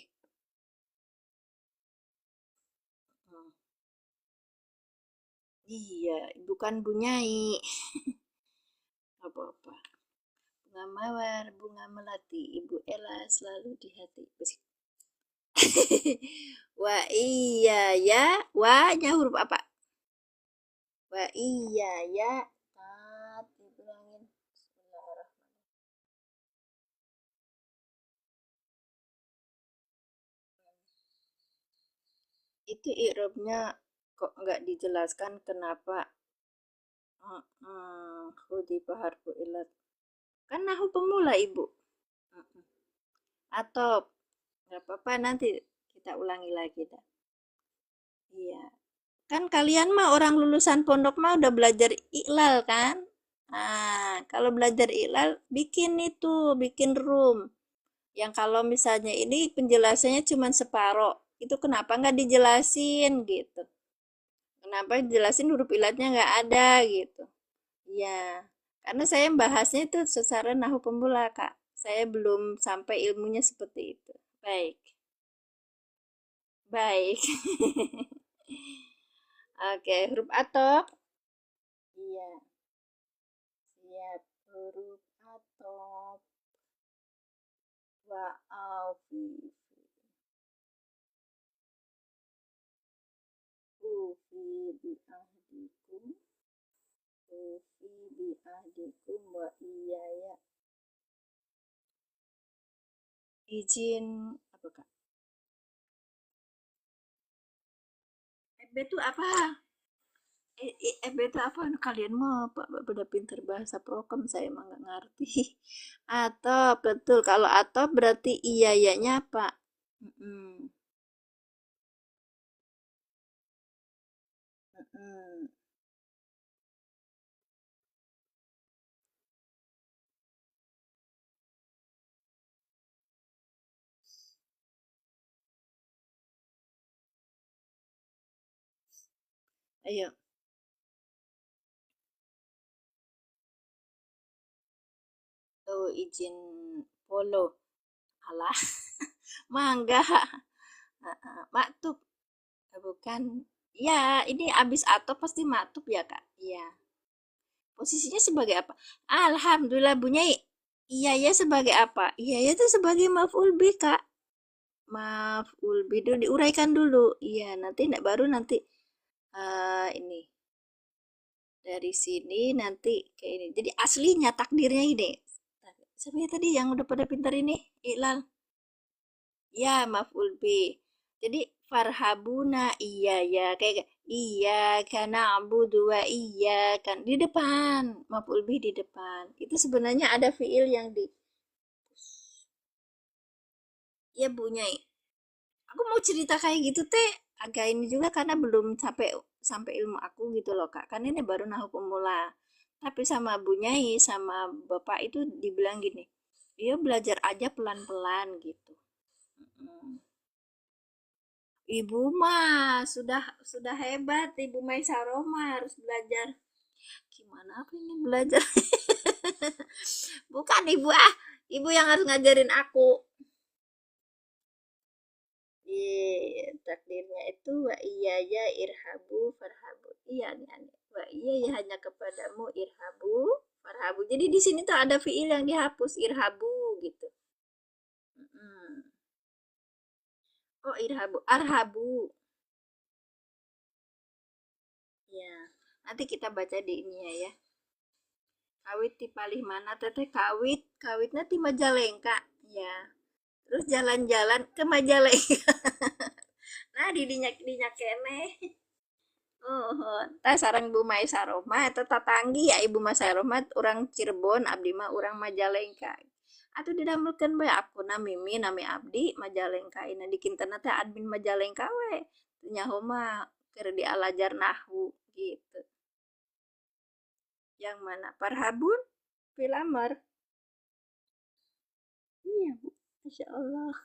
Speaker 1: Hmm. Iya, bukan bunyai. Apa-apa. Bunga mawar, bunga melati, Ibu Ella selalu di hati. Wah iya ya, wahnya huruf apa? Wah iya ya. Dibilangin. Bismillahirrahmanirrahim. Itu i'rabnya kok nggak dijelaskan kenapa hudifa harfu ilat. Kan nahu pemula Ibu. Heeh. Atau nggak apa-apa nanti kita ulangi lagi dah. Iya. Kan kalian mah orang lulusan pondok mah udah belajar iklal kan? Nah, kalau belajar iklal bikin itu, bikin room. Yang kalau misalnya ini penjelasannya cuma separoh, itu kenapa nggak dijelasin gitu? Kenapa dijelasin huruf ilatnya nggak ada gitu? Ya, karena saya bahasnya itu secara nahu pemula, Kak. Saya belum sampai ilmunya seperti itu. Baik, baik. Oke, huruf atok. Iya, siap. Huruf atok. Wa alfi. Ufi bi ahdikum. Ufi bi ahdikum wa iyaya. Izin apa Kak? FB itu apa? FB itu apa? Kalian mau Pak pada pinter bahasa prokem saya emang nggak ngerti. Atau betul kalau atau berarti iyayanya apa? Mm-mm. Mm-mm. Ayo, tuh izin follow. Alah, mangga. Maktub. Bukan. Ya, ini abis atau pasti maktub ya, Kak? Iya. Posisinya sebagai apa? Alhamdulillah Bunyai. Iya ya sebagai apa? Iya ya itu sebagai maf'ul bih, Kak. Maf'ul bih dulu diuraikan dulu. Iya, nanti enggak baru nanti ini dari sini nanti kayak ini. Jadi aslinya takdirnya ini. Siapa ya tadi yang udah pada pintar ini? Iqlal. Ya, maf'ul bih. Jadi farhabuna iya ya kayak iya karena abu dua iya kan di depan maf'ul bih di depan. Itu sebenarnya ada fiil yang di ya bunyai. Aku mau cerita kayak gitu teh agak ini juga karena belum sampai sampai ilmu aku gitu loh Kak. Kan ini baru nahu pemula. Tapi sama bunyai sama bapak itu dibilang gini, "Iya belajar aja pelan-pelan gitu." Mm. Ibu mah sudah hebat, Ibu Maisaroh mah harus belajar. Gimana aku ini belajar? Bukan Ibu Ibu yang harus ngajarin aku. Takdirnya itu wa iya ya irhabu farhabu. Iya nih aneh. Wa iya ya hanya kepadamu irhabu farhabu. Jadi di sini tuh ada fiil yang dihapus irhabu gitu. Mm-mm. Oh irhabu arhabu. Ya. Nanti kita baca di ini ya. Kawit ti palih mana teteh kawit kawitnya ti Majalengka ya. Terus jalan-jalan ke Majalengka. Nah, dinya kene. Oh, tah sareng Ibu Mai Saroma eta tatanggi ya Ibu Mai Saroma urang Cirebon, abdi mah urang Majalengka. Atuh didamel bae akuna Mimi nami abdi Majalengka. Ina dikintena teh admin Majalengka we. Nyaho mah keur dialajar nahwu gitu. Yang mana? Parhabun? Pilamar? Iya, Bu. Masya Allah.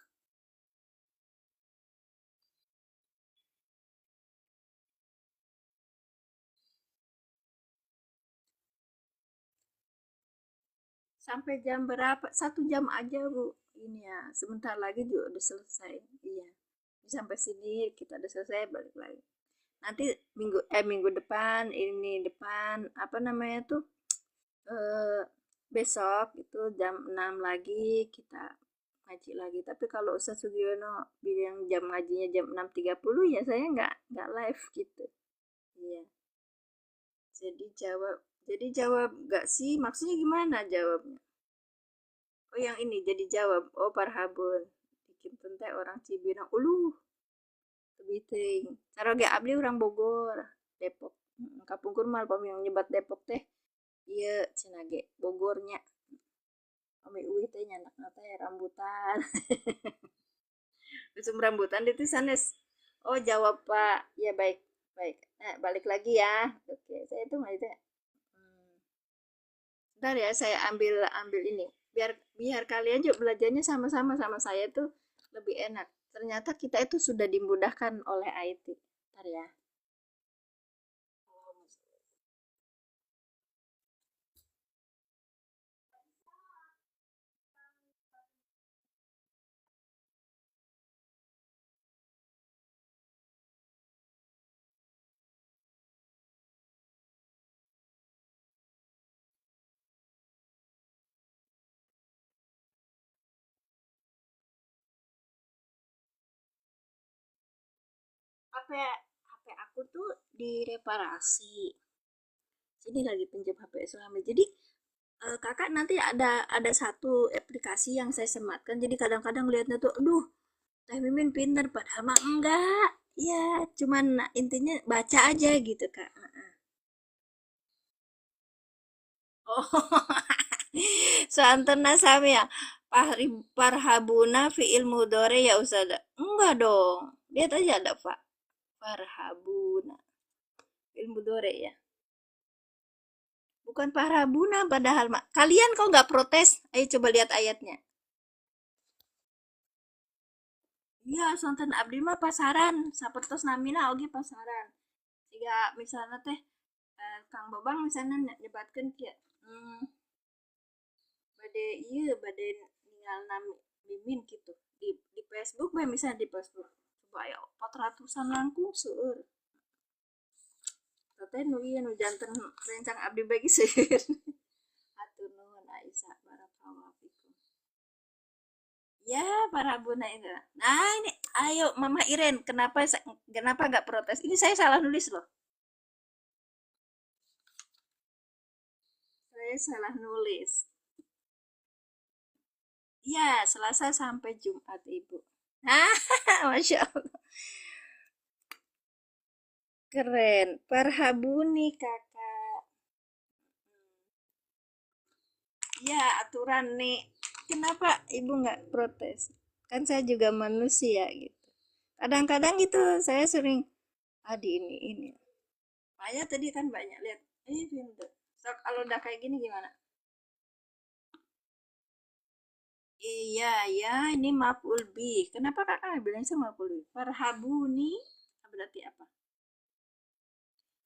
Speaker 1: Sampai jam berapa? 1 jam aja, Bu. Ini ya, sebentar lagi juga udah selesai. Iya. Sampai sini kita udah selesai balik lagi. Nanti minggu depan ini depan apa namanya tuh eh, besok itu jam 6 lagi kita ngaji lagi. Tapi kalau Ustaz Sugiono bilang jam ngajinya jam 6.30 ya saya nggak live gitu. Iya. Jadi jawab nggak sih? Maksudnya gimana jawabnya? Oh yang ini jadi jawab. Oh Parhabun. Bikin tentang orang Cibinong. Uluh. Lebih ting. Cara ge abdi orang Bogor. Depok. Kapungkur mal pami nyebat Depok teh. Iya cenah ge Bogornya. Kami uih teh nyanak teh rambutan. Usum rambutan itu sanes. Oh jawab Pak. Ya baik. Baik. Nah, balik lagi ya. Oke, saya itu nggak itu. Hmm. Bentar ya, saya ambil ambil ini. Biar biar kalian juga belajarnya sama-sama sama saya tuh lebih enak. Ternyata kita itu sudah dimudahkan oleh IT. Bentar ya. HP HP aku tuh direparasi. Ini lagi pinjam HP suami. Jadi kakak nanti ada satu aplikasi yang saya sematkan. Jadi kadang-kadang lihatnya tuh, aduh, Teh Mimin pinter padahal mah enggak. Ya, cuman intinya baca aja gitu, Kak. Oh, Santana sami ya. Parhabuna fi'il mudore ya usada. Enggak dong. Lihat aja ada Pak. Parhabuna. Fi'il mudore ya. Bukan parhabuna padahal mak. Kalian kok nggak protes? Ayo coba lihat ayatnya. Iya, sonten abdi mah pasaran. Sapertos namina oge pasaran. Jika misalnya teh Kang Babang misalnya nyebatkan kia. Hmm, bade iya bade ninggal mimin gitu di Facebook bae misalnya di Facebook coba ayo 400-an langkung seueur teh nu ieu nu janten rencang abdi bagi seueur atur nuhun Aisyah barakallahu fikum ya para buna itu nah ini ayo Mama Iren kenapa nggak protes ini saya salah nulis loh saya salah nulis ya Selasa sampai Jumat Ibu ah Masya Allah keren Parhabuni kakak. Ya aturan nih kenapa ibu nggak protes kan saya juga manusia gitu kadang-kadang itu saya sering adi ini Maya tadi kan banyak lihat pintu so kalau udah kayak gini gimana iya ya ini maf'ul bih kenapa kakak bilang sama maf'ul bih farhabuni berarti apa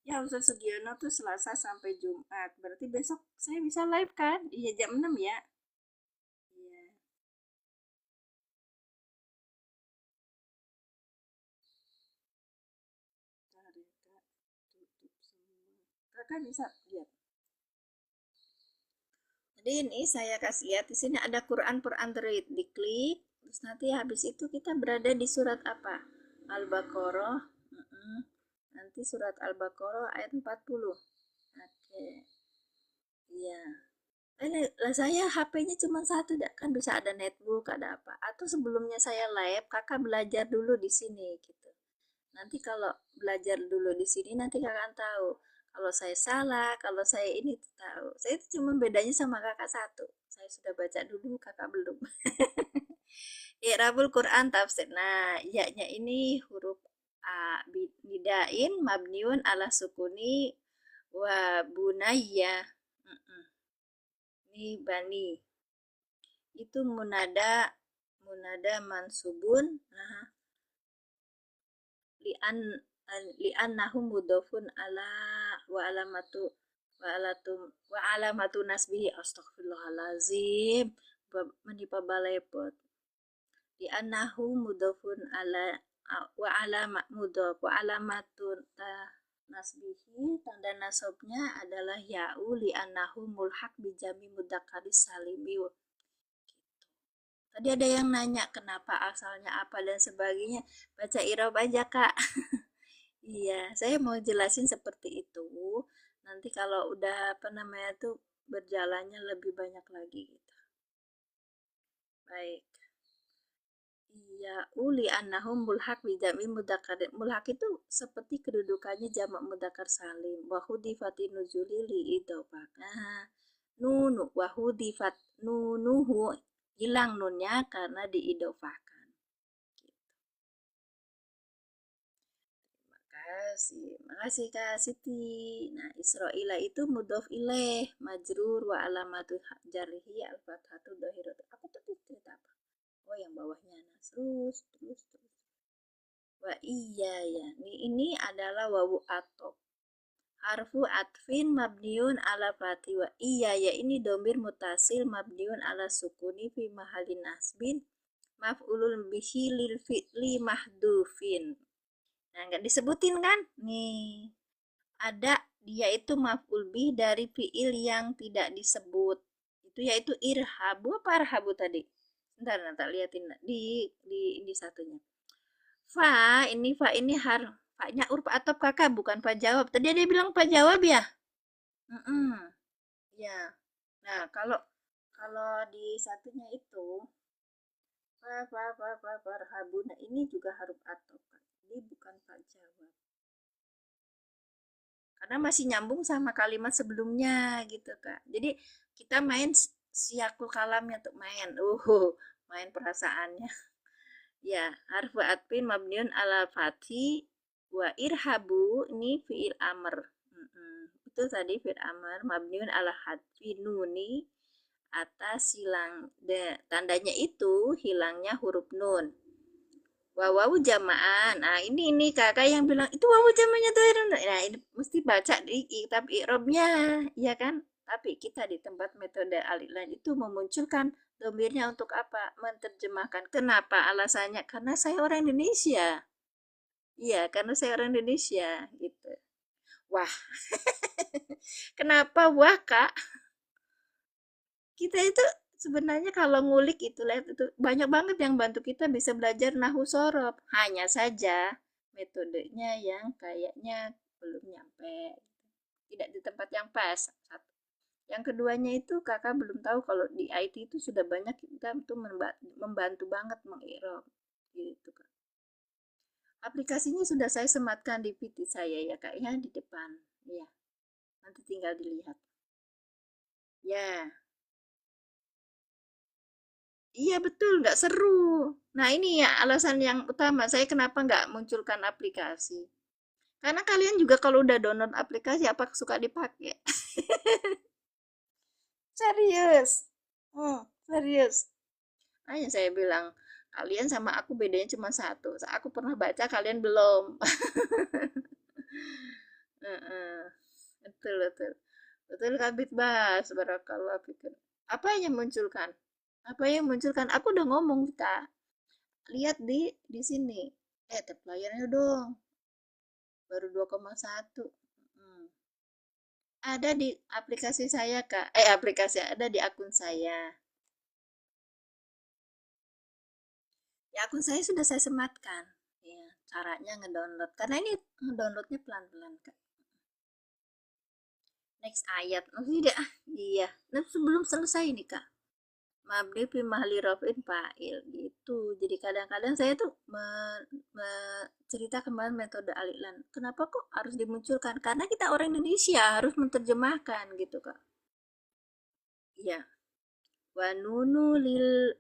Speaker 1: ya Ustaz Sugiono tuh Selasa sampai Jumat berarti besok saya bisa live kan iya jam 6 ya iya bentar ya kak tutup semua kakak bisa lihat jadi ini saya kasih lihat di sini ada Quran per Android diklik terus nanti habis itu kita berada di surat apa Al-Baqarah nanti surat Al-Baqarah ayat 40 oke iya Lah saya HP-nya cuma satu, kan bisa ada netbook, ada apa. Atau sebelumnya saya live, kakak belajar dulu di sini gitu. Nanti kalau belajar dulu di sini, nanti kakak tahu. Kalau saya salah, kalau saya ini tuh tahu. Saya itu cuma bedanya sama kakak satu. Saya sudah baca dulu, kakak belum. I'rabul Quran tafsir. Nah, ya-nya ini huruf A, bidain mabniun ala sukuni wa bunayya. Mm-mm. Ini bani. Itu munada mansubun. Nah, li'an li'annahu mudhafun ala wa alamatu wa alamatu nasbihi astaghfirullahalazim menipa balepot li'annahu mudhafun ala wa alamat mudhaf wa alamatun nasbihi tanda nasabnya adalah ya'u li'annahu mulhaq bijami mudzakkari salimi. Tadi ada yang nanya kenapa asalnya apa dan sebagainya. Baca irob aja, Kak. Iya, saya mau jelasin seperti itu. Nanti kalau udah apa namanya tuh berjalannya lebih banyak lagi gitu. Baik. Iya, uli annahum mulhaq bijami mudzakkar. Mulhaq itu seperti kedudukannya jamak mudzakkar salim. Wa hudifati nuzuli li idhofah. Nah, nunu wa hudifat nunuhu hilang nunnya karena diidofahkan. Makasih Kak Siti. Nah, Israila itu mudhof ilaih, majrur wa alamatu jarhi al-fathatu dhahiratu. Aku tuh cerita apa? Oh, yang bawahnya. Nah, terus. Wa iya ya. Ini adalah wawu atop. Harfu atfin mabniun ala fati wa iya ya ini domir mutasil mabniun ala sukuni fi mahalin nasbin maf'ulun bihi lil fi'li mahdufin. Nah, nggak disebutin kan? Nih, ada dia itu maf'ul bih dari fi'il yang tidak disebut. Itu yaitu irhabu apa arhabu tadi? Ntar liatin di satunya. Fa ini fa-nya urf atau kakak bukan fa jawab. Tadi dia bilang fa jawab ya? Mm-mm. Ya. Nah, kalau kalau di satunya itu fa arhabu. Nah, ini juga huruf atop. Ini bukan fa jawab. Karena masih nyambung sama kalimat sebelumnya gitu Kak. Jadi kita main siakul kalamnya tuh main perasaannya. Ya, harfu atfin mabniun ala fathi wa irhabu ini fi'il amr. Itu tadi fi'il amr mabniun ala hadfi nuni atas tandanya itu hilangnya huruf nun. Wawu jamaan. Nah, ini kakak yang bilang itu wawu jamannya tuh. Nah, ini mesti baca di kitab i'rabnya, ya kan? Tapi kita di tempat metode alilan itu memunculkan domirnya untuk apa? Menerjemahkan. Kenapa? Alasannya karena saya orang Indonesia. Iya, karena saya orang Indonesia gitu. Wah. Kenapa wah, Kak? Kita itu sebenarnya kalau ngulik itu lihat itu banyak banget yang bantu kita bisa belajar nahu sorof. Hanya saja metodenya yang kayaknya belum nyampe. Tidak di tempat yang pas. Satu. Yang keduanya itu kakak belum tahu kalau di IT itu sudah banyak kita tuh membantu banget mengirob gitu kan. Aplikasinya sudah saya sematkan di PT saya ya kak ya di depan. Ya, nanti tinggal dilihat. Ya. Iya betul, nggak seru. Nah ini ya alasan yang utama saya kenapa nggak munculkan aplikasi. Karena kalian juga kalau udah download aplikasi apa suka dipakai? Serius. Serius. Hanya saya bilang, kalian sama aku bedanya cuma satu. Aku pernah baca, kalian belum. Betul, betul. Betul Kabit Bas, barakallah pikir. Apa yang munculkan? Apa yang munculkan? Aku udah ngomong kita. Lihat di sini. Tab layarnya dong. Baru 2,1. Ada di aplikasi saya, Kak. Aplikasi ada di akun saya. Ya, akun saya sudah saya sematkan. Ya, caranya ngedownload. Karena ini ngedownloadnya pelan-pelan, Kak. next ayat. Oh tidak, iya. Nah, sebelum selesai nih kak. Mabni fi mahli raf'in fa'il gitu. Jadi kadang-kadang saya tuh menceritakan metode alilan. Kenapa kok harus dimunculkan? Karena kita orang Indonesia harus menerjemahkan gitu kak. Iya. Wa nunu lil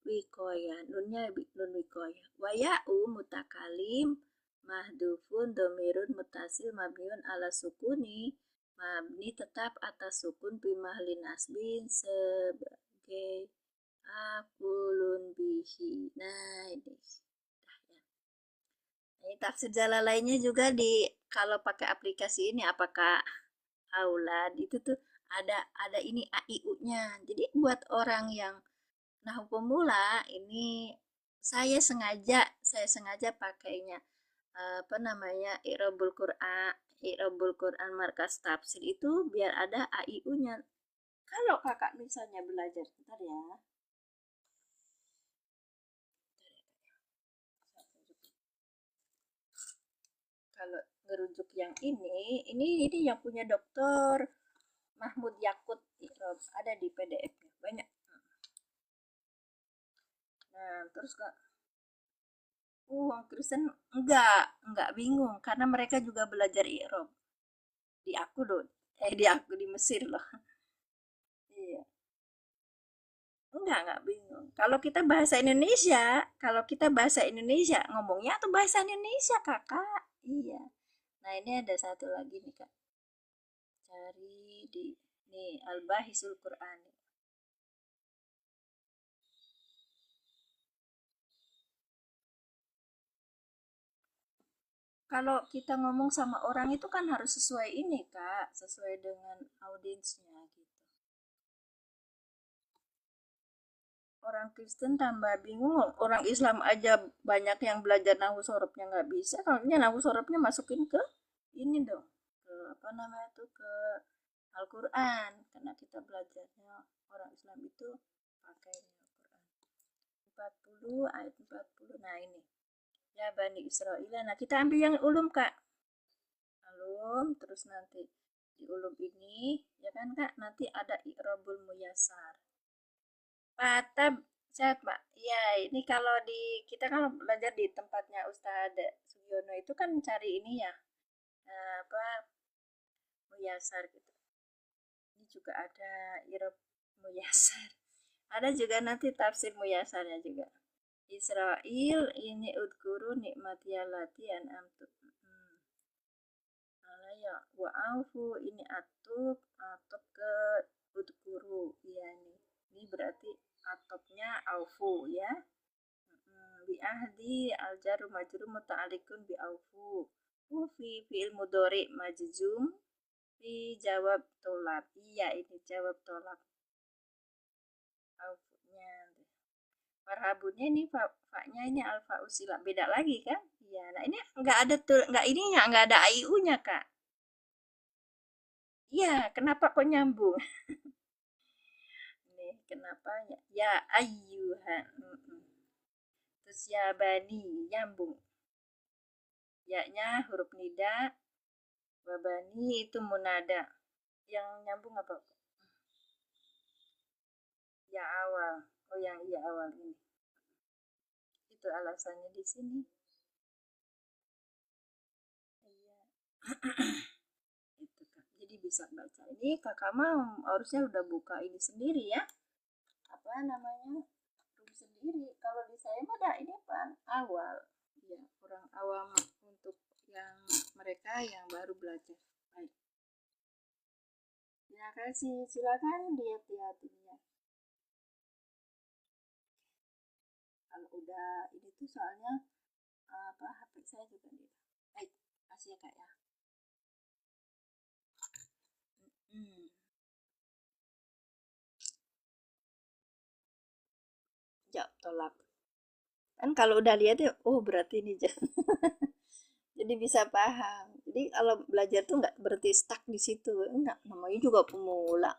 Speaker 1: wikoya. Nunnya nun wikoya. Wa ya'u mutakalim mahdufun domirun mutasil mabniun ala sukuni. Mabni tetap atas sukun bimahli nasbin sebagai akulun bihi. Nah, ini. Nah, ya. Ini tafsir lainnya juga di kalau pakai aplikasi ini apakah aulad itu tuh ada ini AIU-nya. Jadi buat orang yang nahu pemula ini saya sengaja pakainya apa namanya I'rabul Quran markas tafsir itu biar ada AIU-nya. Kalau kakak misalnya belajar bentar ya. Kalau ngerujuk yang ini yang punya dokter Mahmud Yakut ada di PDF-nya banyak. Nah, terus kak, orang Kristen enggak bingung karena mereka juga belajar i'rab di aku loh, di aku di Mesir loh. Iya, enggak bingung. Kalau kita bahasa Indonesia ngomongnya tuh bahasa Indonesia kakak. Iya. Nah ini ada satu lagi nih kak, cari di nih Al-Bahisul Qur'ani. Kalau kita ngomong sama orang itu kan harus sesuai ini kak, sesuai dengan audiensnya gitu. Orang Kristen tambah bingung, orang Islam aja banyak yang belajar nahu sorobnya nggak bisa, kalau nahu sorobnya masukin ke ini dong, ke apa namanya tuh, ke Al-Quran, karena kita belajarnya orang Islam itu pakai Al-Quran. 40 ayat 40. Nah ini ya Bani Israel. Nah kita ambil yang ulum kak, ulum terus nanti di ulum ini ya kan kak, nanti ada i'rabul muyasar. Patab sehat Pak. Ya, ini kalau di kita kalau belajar di tempatnya Ustadz Sugiono itu kan cari ini ya, apa muyasar gitu. Ini juga ada irob muyasar. Ada juga nanti tafsir muyasarnya juga. Israel ini udkuru nikmatiyalati an'amtu. Ya wa aufu ini atop ke udkuru. Iya nih. Ini berarti atopnya aufu ya. Bi ahdi al jaru majrum muta'alikun bi aufu. Fi fi'il mudori majzum fi jawab tolak. Iya ini jawab tolak. Aufunya. Marhabunnya ini fa-nya ini alfa usila. Beda lagi kan? Iya. Nah ini enggak ada tuh, enggak ininya, enggak ada IU-nya kak. Iya, kenapa kok nyambung? Nih, kenapa ya? Ya ayyuhan. Terus ya bani nyambung. Ya-nya huruf nida, babani itu munada. Yang nyambung apa? Ya awal. Oh yang iya awal ini. Itu alasannya di sini. Iya. Itu Kak. Jadi bisa baca. Ini kakak mah harusnya udah buka ini sendiri ya. Apa namanya? Room sendiri. Kalau di saya mah ada ini pan awal. Ya, orang awam untuk yang mereka yang baru belajar. Baik. Terima kasih. Silakan lihat-lihat ini ya. Kalau udah ini tuh soalnya apa HP saya juga nih. Baik, kasih ya kak ya. Hmm. Ya, tolak. Kan kalau udah lihat ya, oh berarti ini jadi bisa paham. Jadi kalau belajar tuh nggak berarti stuck di situ, enggak, namanya juga pemula,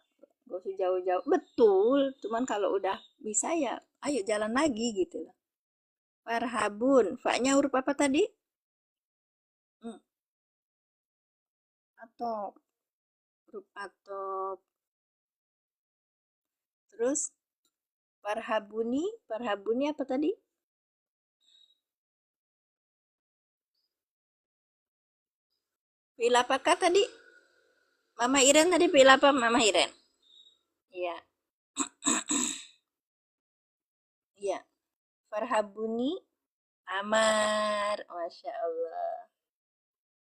Speaker 1: gak usah jauh-jauh, betul, cuman kalau udah bisa ya ayo jalan lagi gitu loh. Farhabun, fa-nya huruf apa tadi? Hmm. Atau huruf atop. Terus parhabuni apa tadi? Fi'il apakah tadi? Mama Iren tadi fi'il apa Mama Iren? Iya, iya. Farhabuni amar. Masya Allah.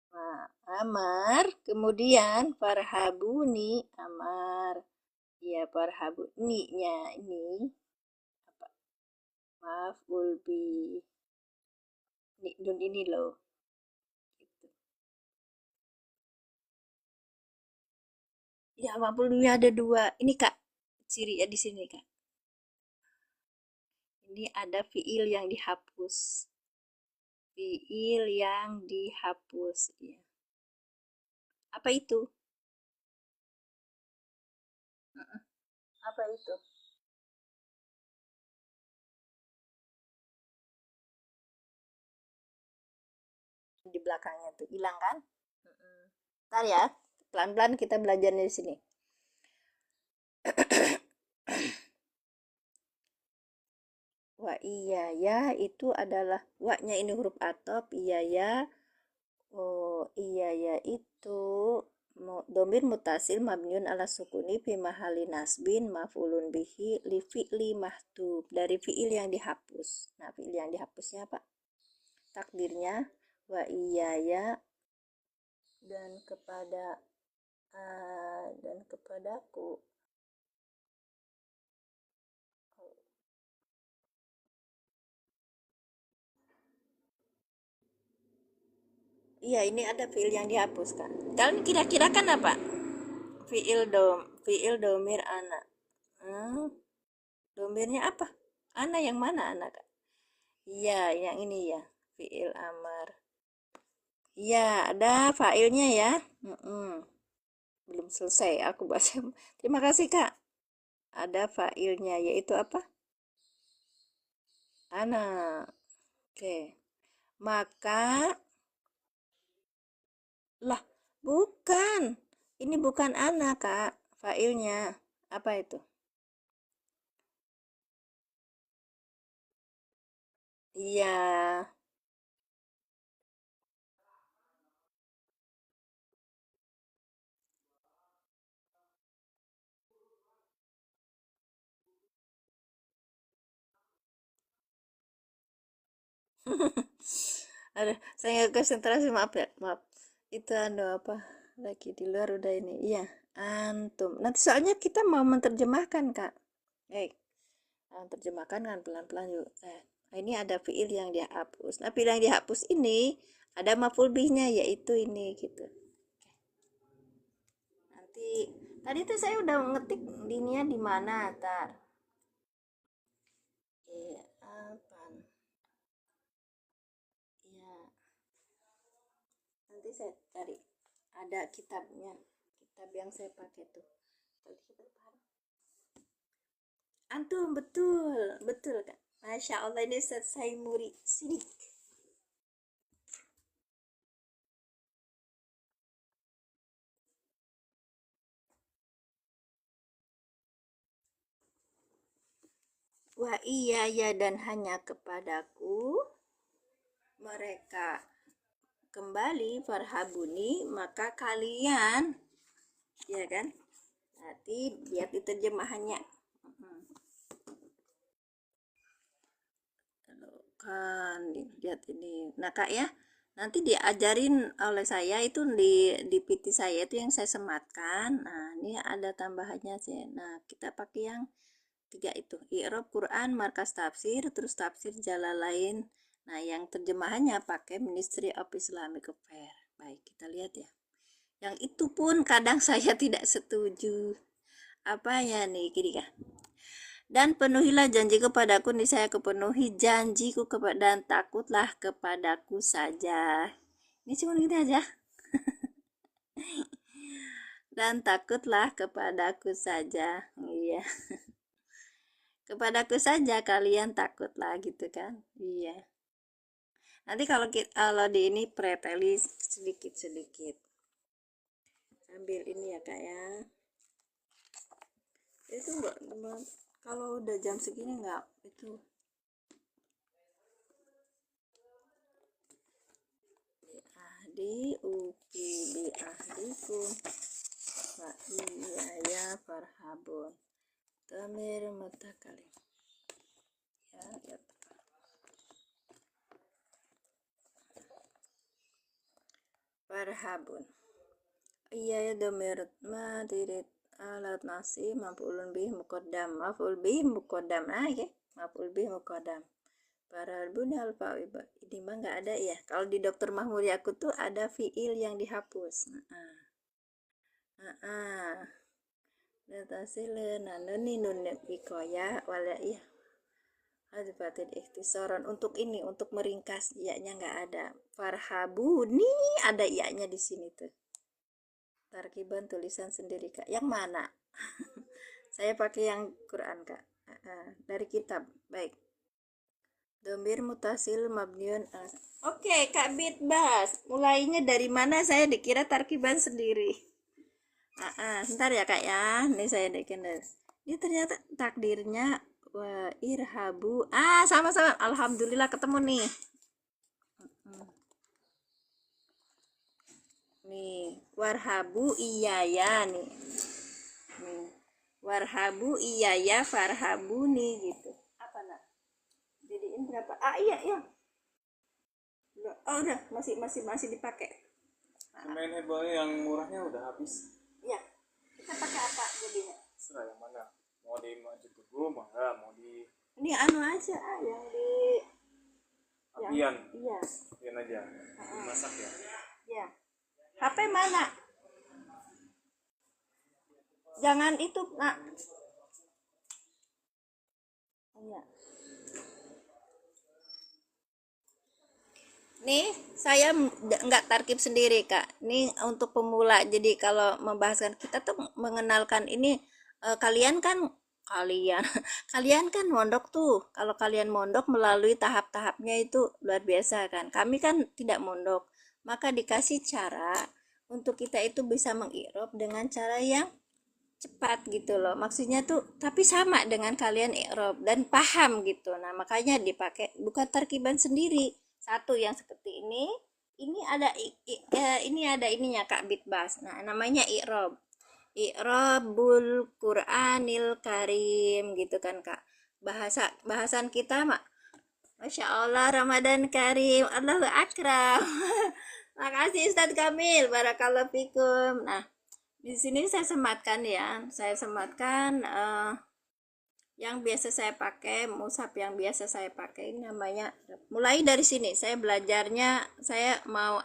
Speaker 1: Nah, amar. Kemudian farhabuni amar. Iya, farhabuni-nya ini apa? Maf'ul bi. Nun ini loh. Gitu. Ya, maf'ul bi ada dua. Ini Kak, ciri ya di sini Kak. Ini ada fiil yang dihapus. Fiil yang dihapus. Ya. Apa itu? Apa itu? Di belakangnya tuh hilang kan? Ntar ya, pelan-pelan kita belajarnya di sini. Wa iya ya itu adalah wa-nya ini huruf atop, iya ya. Oh, iya ya itu domir mutasil mabniun ala sukuni fi mahali nasbin maf'ulun bihi li fi'li mahtub, dari fi'il yang dihapus. Nah, fi'il yang dihapusnya apa? Takdirnya wa iya ya dan kepadaku. Iya, ini ada fiil yang dihapuskan. Kalian kira-kira kan apa? Fiil domir anak. Domirnya apa? Anak yang mana anak? Iya, yang ini ya. Fiil amar. Iya, ada failnya ya. Belum selesai aku bahas. Terima kasih Kak. Ada failnya yaitu apa? Anak. Oke. Maka lah, bukan. Ini bukan anak, Kak. Failnya. Apa itu? Iya. Aduh, saya nggak konsentrasi, maaf ya, maaf. Itu apa? Lagi di luar udah ini. Iya, antum. Nanti soalnya kita mau menerjemahkan, Kak. Terjemahkan kan pelan-pelan yuk. Nah, ini ada fiil yang dihapus. Nah, fiil yang dihapus ini ada maf'ul bihnya yaitu ini gitu. Nanti tadi tuh saya udah ngetik dininya di mana, tar. Iya, apa? Iya. Nanti saya cari. Ada kitabnya. Kitab yang saya pakai tuh. Antum betul, betul kan? Masya Allah ini selesai murid sini. Wah iya ya dan hanya kepadaku mereka kembali farhabuni maka kalian, ya kan? Nanti lihat di terjemahannya. Kan lihat ini. Nah Kak ya, nanti diajarin oleh saya itu di PT saya itu yang saya sematkan. Nah ini ada tambahannya sih. Nah kita pakai yang tiga itu, i'rab Quran, markas tafsir, terus tafsir Jalalain. Nah yang terjemahannya pakai Ministry of Islamic Affairs. Baik, kita lihat ya. Yang itu pun kadang saya tidak setuju. Apanya nih, kiri kah? Dan penuhilah janjiku kepadaku, nih saya kepenuhi janjiku kepada dan takutlah kepadaku saja. Ini cuma gitu aja. Dan takutlah kepadaku saja. Iya. Kepadaku saja kalian takutlah gitu kan. Iya. Nanti kalau di ini preteli sedikit-sedikit. ambil ini ya kak ya. Itu enggak, kalau udah jam segini enggak itu di uki bi ahdikum wa iya ya farhabun tamir mutakali ya farhabun iya ya domir madirit alat nasi maf'ulun bih muqaddam ya maf'ul bih muqaddam farhabun alfa ini mah nggak ada ya. Kalau di Dokter Mahmud aku tuh ada fiil yang dihapus. Datasileun nani nun wikoya wala iya hadifatin ikhtisaron untuk ini untuk meringkas iya-nya nggak ada. Farhabuni ada iya-nya di sini tuh. Tarkiban tulisan sendiri kak. Yang mana? Saya pakai yang Quran kak. Dari kitab. Baik. Domir mutasil mabniun. Oke, Kak Bitbas. Mulainya dari mana? Saya dikira tarkiban sendiri. Sebentar ya kak ya. Ini saya bikin. Ini ternyata takdirnya wa irhabu. Sama-sama. Alhamdulillah ketemu nih. Nih, warhabu iyaya nih. Warhabu iyaya farhabu nih gitu. Apa nak? Jadiin berapa? Iya. Oh, udah masih dipakai.
Speaker 2: Main hebelnya yang murahnya udah habis.
Speaker 1: Iya. Kita pakai apa jadinya?
Speaker 2: Serah yang mana? Mau di Maju Tugu, mangga. Mau di
Speaker 1: Ini anu aja yang di
Speaker 2: Apian.
Speaker 1: Iya.
Speaker 2: Apian aja. Masak ya.
Speaker 1: Iya. HP mana? Jangan itu, nak. Iya. Nih, saya nggak tarkib sendiri, Kak. Ini untuk pemula. Jadi kalau membahaskan kita tuh mengenalkan ini kalian kalian kan mondok tuh. Kalau kalian mondok melalui tahap-tahapnya itu luar biasa kan. Kami kan tidak mondok. Maka dikasih cara untuk kita itu bisa mengirob dengan cara yang cepat gitu loh. Maksudnya tuh tapi sama dengan kalian irob dan paham gitu. Nah, makanya dipakai bukan tarkiban sendiri. Satu yang seperti ini ada ininya Kak Bitbas. Nah, namanya irob. Irobul Qur'anil Karim gitu kan Kak. Bahasan kita mak Masya Allah Ramadan Karim, Allahu Akram. Makasih Ustadz Kamil, barakallahu fikum. Nah, di sini saya sematkan ya, yang biasa saya pakai, mushaf yang biasa saya pakai ini namanya. Mulai dari sini saya belajarnya, saya mau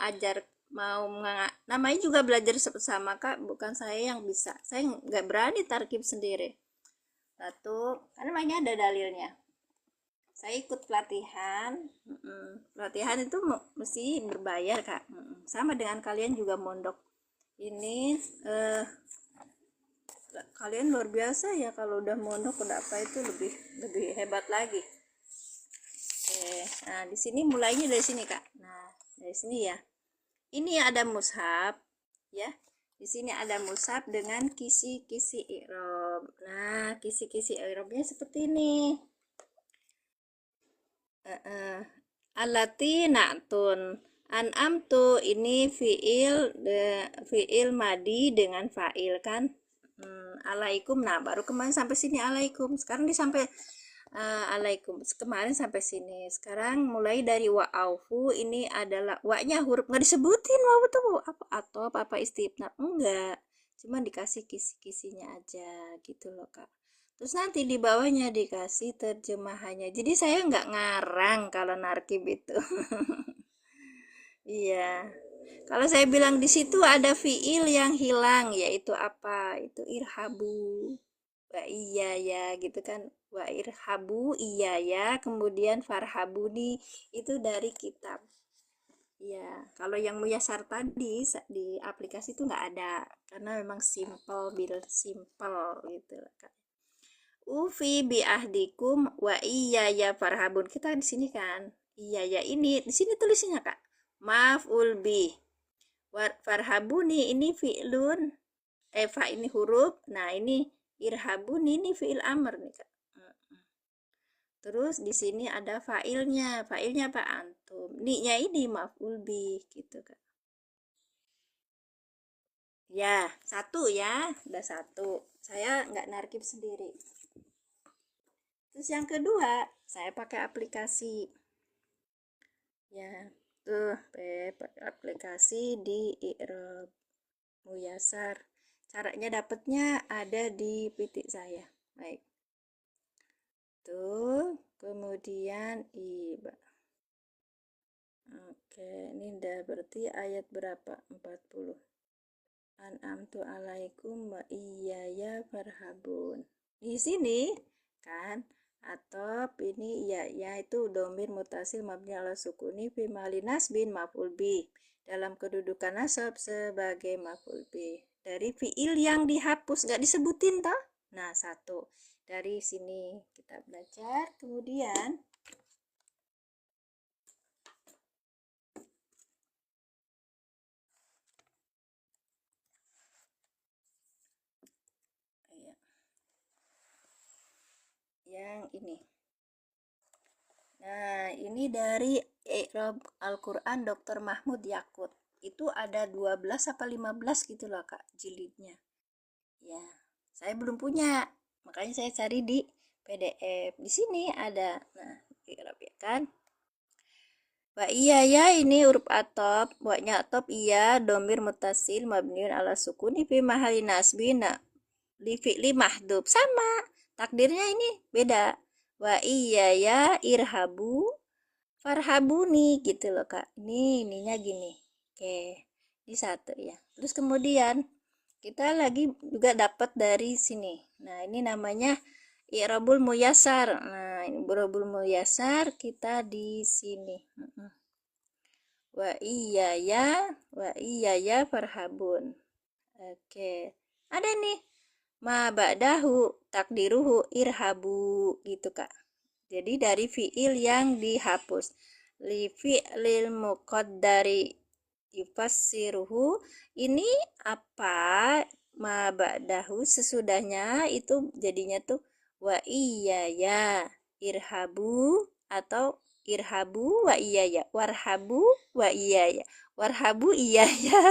Speaker 1: namanya juga belajar sama Kak, bukan saya yang bisa. Saya nggak berani tarkib sendiri. Satu, karena namanya ada dalilnya. Saya ikut pelatihan. Pelatihan itu mesti berbayar Kak. Sama dengan kalian juga mondok. Ini kalian luar biasa ya kalau udah mondok udah apa itu lebih hebat lagi. Nah di sini mulainya dari sini Kak. Nah dari sini ya. Ini ada mushaf ya. Di sini ada mushaf dengan kisi-kisi i'rab. Nah kisi-kisi i'rabnya seperti ini. Alati na'tun an'amtu ini fiil madi dengan fa'il kan. Alaikum. Nah baru kemarin sampai sini alaikum, sekarang sampai alaikum, kemarin sampai sini. Sekarang mulai dari wa'aufu, ini adalah wa-nya huruf nggak disebutin waw itu apa istifna, enggak, cuma dikasih kisi-kisinya aja gitu loh Kak. Terus nanti di bawahnya dikasih terjemahannya. Jadi saya nggak ngarang kalau narkib itu. Iya. Kalau saya bilang di situ ada fiil yang hilang, yaitu apa? Itu irhabu. Wa iya ya gitu kan. Wa irhabu iya ya. Kemudian farhabuni itu dari kitab. Iya. Kalau yang muyasar tadi di aplikasi itu nggak ada, karena memang simple gitu kan. Ufi bi ahdikum wa iya ya farhabun. Kita di sini kan. Iya ya ini di sini tulisnya Kak. Maf'ul bi. Farhabuni ini fi'lun, fa ini huruf, nah ini irhabuni ini fi'il amr nih Kak. Terus di sini ada fa'ilnya. Fa'ilnya apa? Antum. Ni-nya ini maf'ul bih gitu Kak. Ya, satu ya. Udah satu. Saya nggak narkib sendiri. Terus yang kedua, saya pakai aplikasi. Ya, tuh pakai aplikasi di i'rab Muyasar. Caranya dapatnya ada di pitik saya. Baik. Tuh, kemudian iba. Oke, ini udah berarti ayat berapa? 40. An'amtu alaikum wa iyaya farhabun. Di sini kan atop ini ya itu domir mutasil mabni ala sukuni fi mahali nasbin maf'ul bih, dalam kedudukan nasab sebagai maf'ul bih dari fiil yang dihapus, gak disebutin toh. Nah, satu dari sini kita belajar. Kemudian yang ini. Nah, ini dari I'rab Al-Quran Dr. Mahmud Yakut. Itu ada 12 apa 15 gitu loh Kak jilidnya. Ya, saya belum punya. Makanya saya cari di PDF. Di sini ada. Nah, I'rab ya kan. Wa iya ya ini huruf atop. Wa-nya atop iya domir mutasil mabniun ala sukuni fi mahali nasbina li fi'li mahdub. Sama. Takdirnya ini beda. Wa iya ya irhabu farhabuni gitu loh Kak. Ininya gini. Oke. Ini satu ya. Terus kemudian kita lagi juga dapat dari sini. Nah, ini namanya i'rabul muyasar. Nah, ini i'rabul muyasar kita di sini. Wa iya ya farhabun. Oke. Ada nih. Ma ba'dahu takdiruhu irhabu gitu Kak. Jadi dari fiil yang dihapus. Li fi'lil muqaddari yufassiruhu, ini apa? Ma ba'dahu sesudahnya itu jadinya tuh wa iya ya irhabu atau irhabu wa iya ya, warhabu wa iya ya, warhabu iya ya.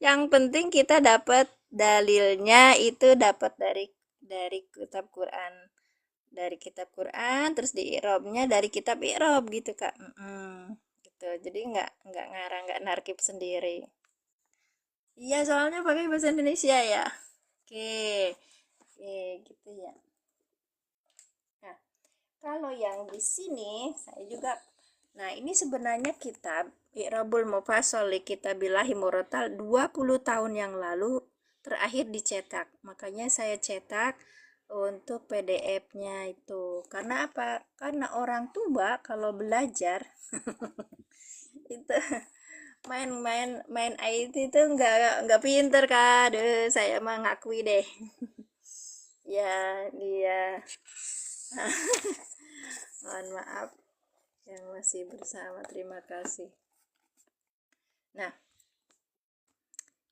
Speaker 1: Yang penting kita dapat dalilnya itu dapat dari kitab Quran, terus di i'rabnya dari kitab i'rab gitu Kak. Gitu. Jadi nggak ngarang, nggak narkib sendiri. Iya, soalnya pakai bahasa Indonesia ya. Oke. Oke, gitu ya. Nah, kalau yang di sini saya juga. Nah, ini sebenarnya kitab I'rabul Mufassal li Kitabillahi Murattal 20 tahun yang lalu terakhir dicetak. Makanya saya cetak untuk PDF-nya itu. Karena apa? Karena orang tua kalau belajar itu main IT itu nggak pinter Kak. Aduh, saya mah ngakui deh. Ya, dia. Mohon maaf yang masih bersama, terima kasih. Nah,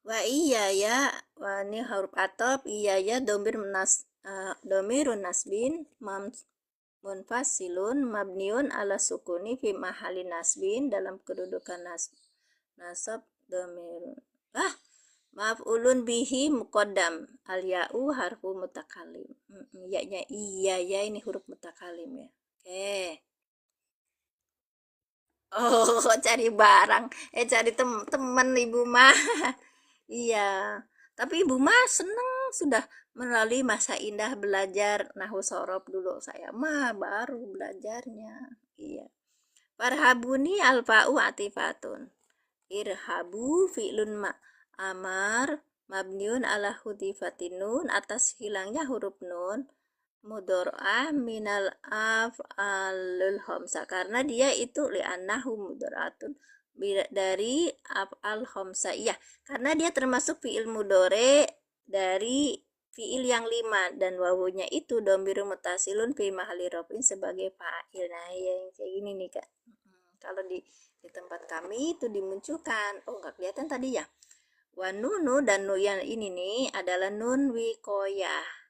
Speaker 1: wa iya ya, wa ini huruf atop, iya ya domirun nasbin munfasilun mabniun ala sukuni fi mahali nasbin, dalam kedudukan nasab domirun maf'ulun bihi muqaddam al ya'u harfu mutakallim. Ya iya ya ini huruf mutakallim ya. Oke. Oh, cari barang. Cari teman Ibu mah. Iya. Tapi Ibu mah seneng sudah melalui masa indah belajar nahwu sorof dulu. Saya mah baru belajarnya. Iya. Farhabuni alfa'u atifatun. Irhabu fi'lun amar mabniun ala hudifatin nun, atas hilangnya huruf nun, mudor'ah minal af'alul khamsa, karena dia itu li'annahu mudor'atun dari af'al khamsa. Iya, karena dia termasuk fi'il mudore dari fi'il yang 5, dan wawunya itu domir mutasilun fi mahali rofin sebagai fa'il. Nah, yang kayak gini nih Kak. Kalau di tempat kami itu dimunculkan. Oh, nggak kelihatan tadi ya. Wanunu dan nu yang ini nih adalah nun wikoyah.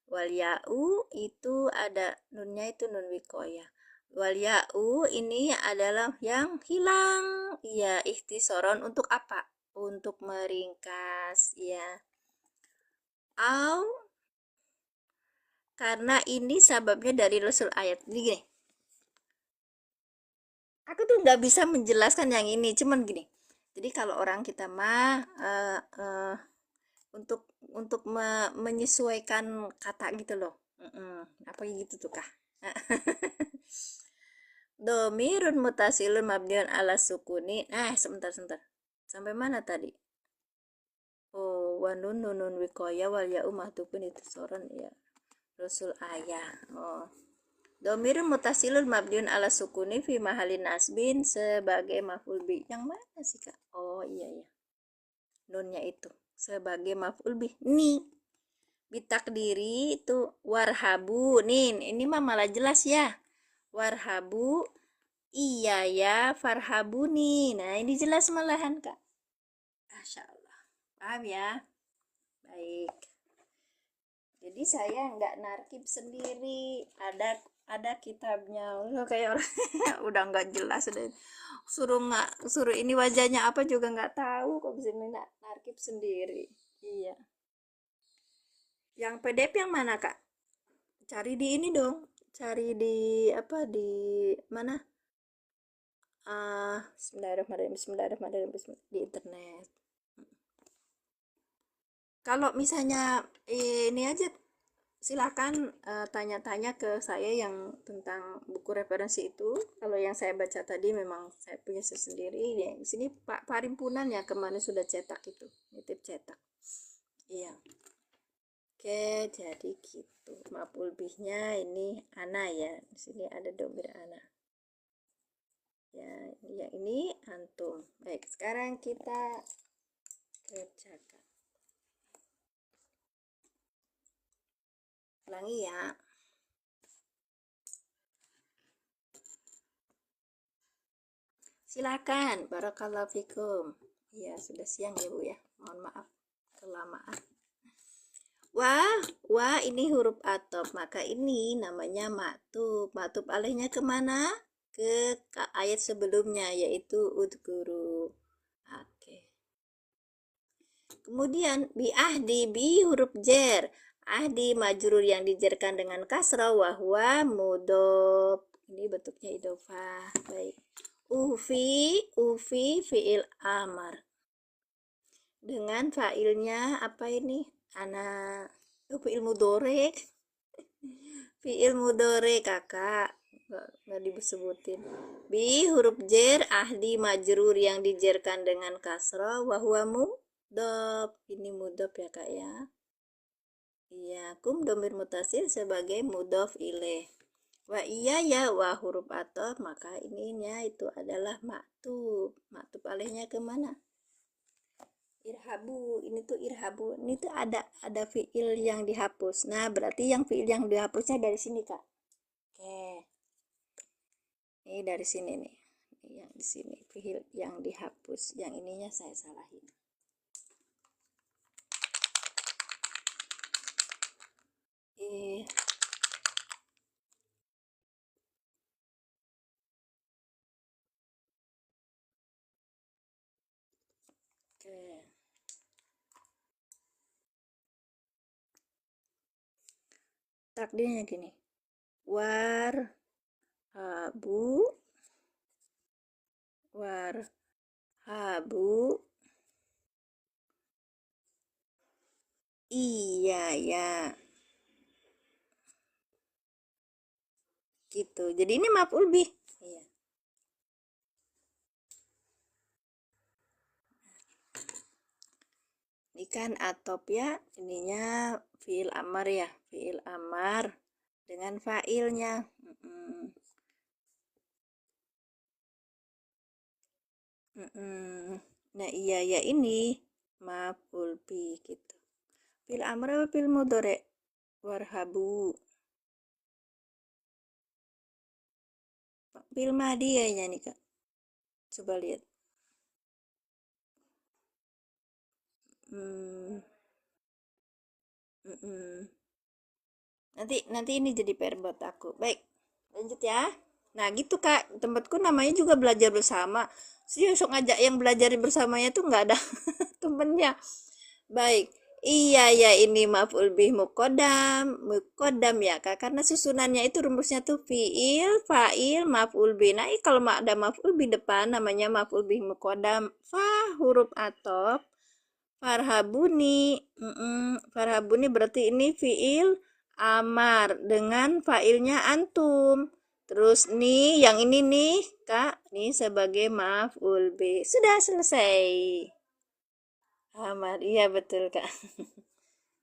Speaker 1: Wal ya'u itu ada nunnya itu nun wikoyah. Wal ya'u ini adalah yang hilang. Ya, ikhtisoron untuk apa? Untuk meringkas ya. Au karena ini sebabnya dari rasul ayat. Ini gini. Aku tuh nggak bisa menjelaskan yang ini, cuman gini. Jadi kalau orang kita mah untuk menyesuaikan kata gitu loh. Apa gitu tuh kah? Domirun mutasilun mabniun ala sukuni. Sebentar. Sampai mana tadi? Oh, wanun nunun wikoya wal ya mahdhufun itu soron ya. Rasul ayah. Oh. Domirun mutasilun mabniun ala sukuni fi mahalin nasbin sebagai maf'ul bi. Yang mana sih, Kak? Oh, iya. Nunnya itu sebagai maf'ul bi. Ni. Bitakdiri itu warhabu. Nih, ini mah malah jelas ya. Warhabu iya ya farhabuni. Nah, ini jelas malahan, Kak. Masya Allah. Paham ya? Baik. Jadi saya nggak narkib sendiri. Ada kitabnya. Kayak orang udah nggak jelas deh. Suruh ini wajahnya apa juga nggak tahu, kok bisa narkib sendiri. Iya. Yang PDF yang mana, Kak? Cari di ini dong. Cari di apa di mana? Bismillahirrahmanirrahim di internet. Kalau misalnya ini aja silakan tanya-tanya ke saya yang tentang buku referensi itu. Kalau yang saya baca tadi memang saya punya sendiri. Ya, di sini Pak Parimpunan ya kemana sudah cetak itu, nitip cetak. Iya. Oke, jadi gitu. Maf'ul bihnya ini ana ya. Di sini ada domir ana. Ya, yang ini antum. Baik, sekarang kita kerjakan. Ulangi ya. Silakan, barakallahu fikum. Ya, sudah siang ya, Bu ya. Mohon maaf kelamaan. Wah ini huruf atop, maka ini namanya maktub. Maktub alihnya kemana? Ke ayat sebelumnya, yaitu udguru. Oke. Kemudian bi ahdi, bi huruf jer. Ahdi majrur yang dijerkan dengan kasrah, wahwa mudhof. Ini bentuknya idofah. Baik. Ufi fi'il amar. Dengan fa'ilnya apa ini? Fi'il mudhari. Fi'il mudhari, Kakak. Nggak disebutin. Bi huruf jer ahdi majrur yang dijerkan dengan kasrah, wahwa mudhof. Ini mudhof ya, Kak ya. Iya, kum domir mutasil sebagai mudhof ilaih. Wa iya ya wa huruf atop, maka ininya itu adalah maktub. Maktub alihnya kemana? Irhabu. Ini tuh irhabu. Ini tuh ada fiil yang dihapus. Nah, berarti yang fiil yang dihapusnya dari sini, Kak. Oke. Ini dari sini nih. Ini yang di sini fiil yang dihapus. Yang ininya saya salahin. Oke. Takdirnya gini. Warhabu iya ya. Gitu. Jadi ini maf'ul bih. Iya. Ini kan atop ya, ininya fi'il amar ya, fi'il amar dengan fa'ilnya. Nah iya ya ini maf'ul bih gitu. Fi'il amar apa fi'il mudhari? Warhabu. Fi'il madhi ya nih, Kak. Coba lihat. Hmm, mm-mm. Nanti ini jadi PR buat aku. Baik, lanjut ya. Nah, gitu Kak. Tempatku namanya juga belajar bersama. Sih sok ngajak yang belajar bersamanya tuh nggak ada temennya. Baik. Iya ya, ini maf'ul bih muqaddam, muqaddam ya Kak. Karena susunannya itu rumusnya tuh fiil, fa'il, maf'ul bih. Nah, kalau ada maf'ul bih depan namanya maf'ul bih muqaddam. Fa huruf atop, farhabuni. Farhabuni berarti ini fiil amar dengan fa'ilnya antum. Terus nih, yang ini nih, Kak, nih sebagai maf'ul bih. Sudah selesai. Amar, iya betul, Kak.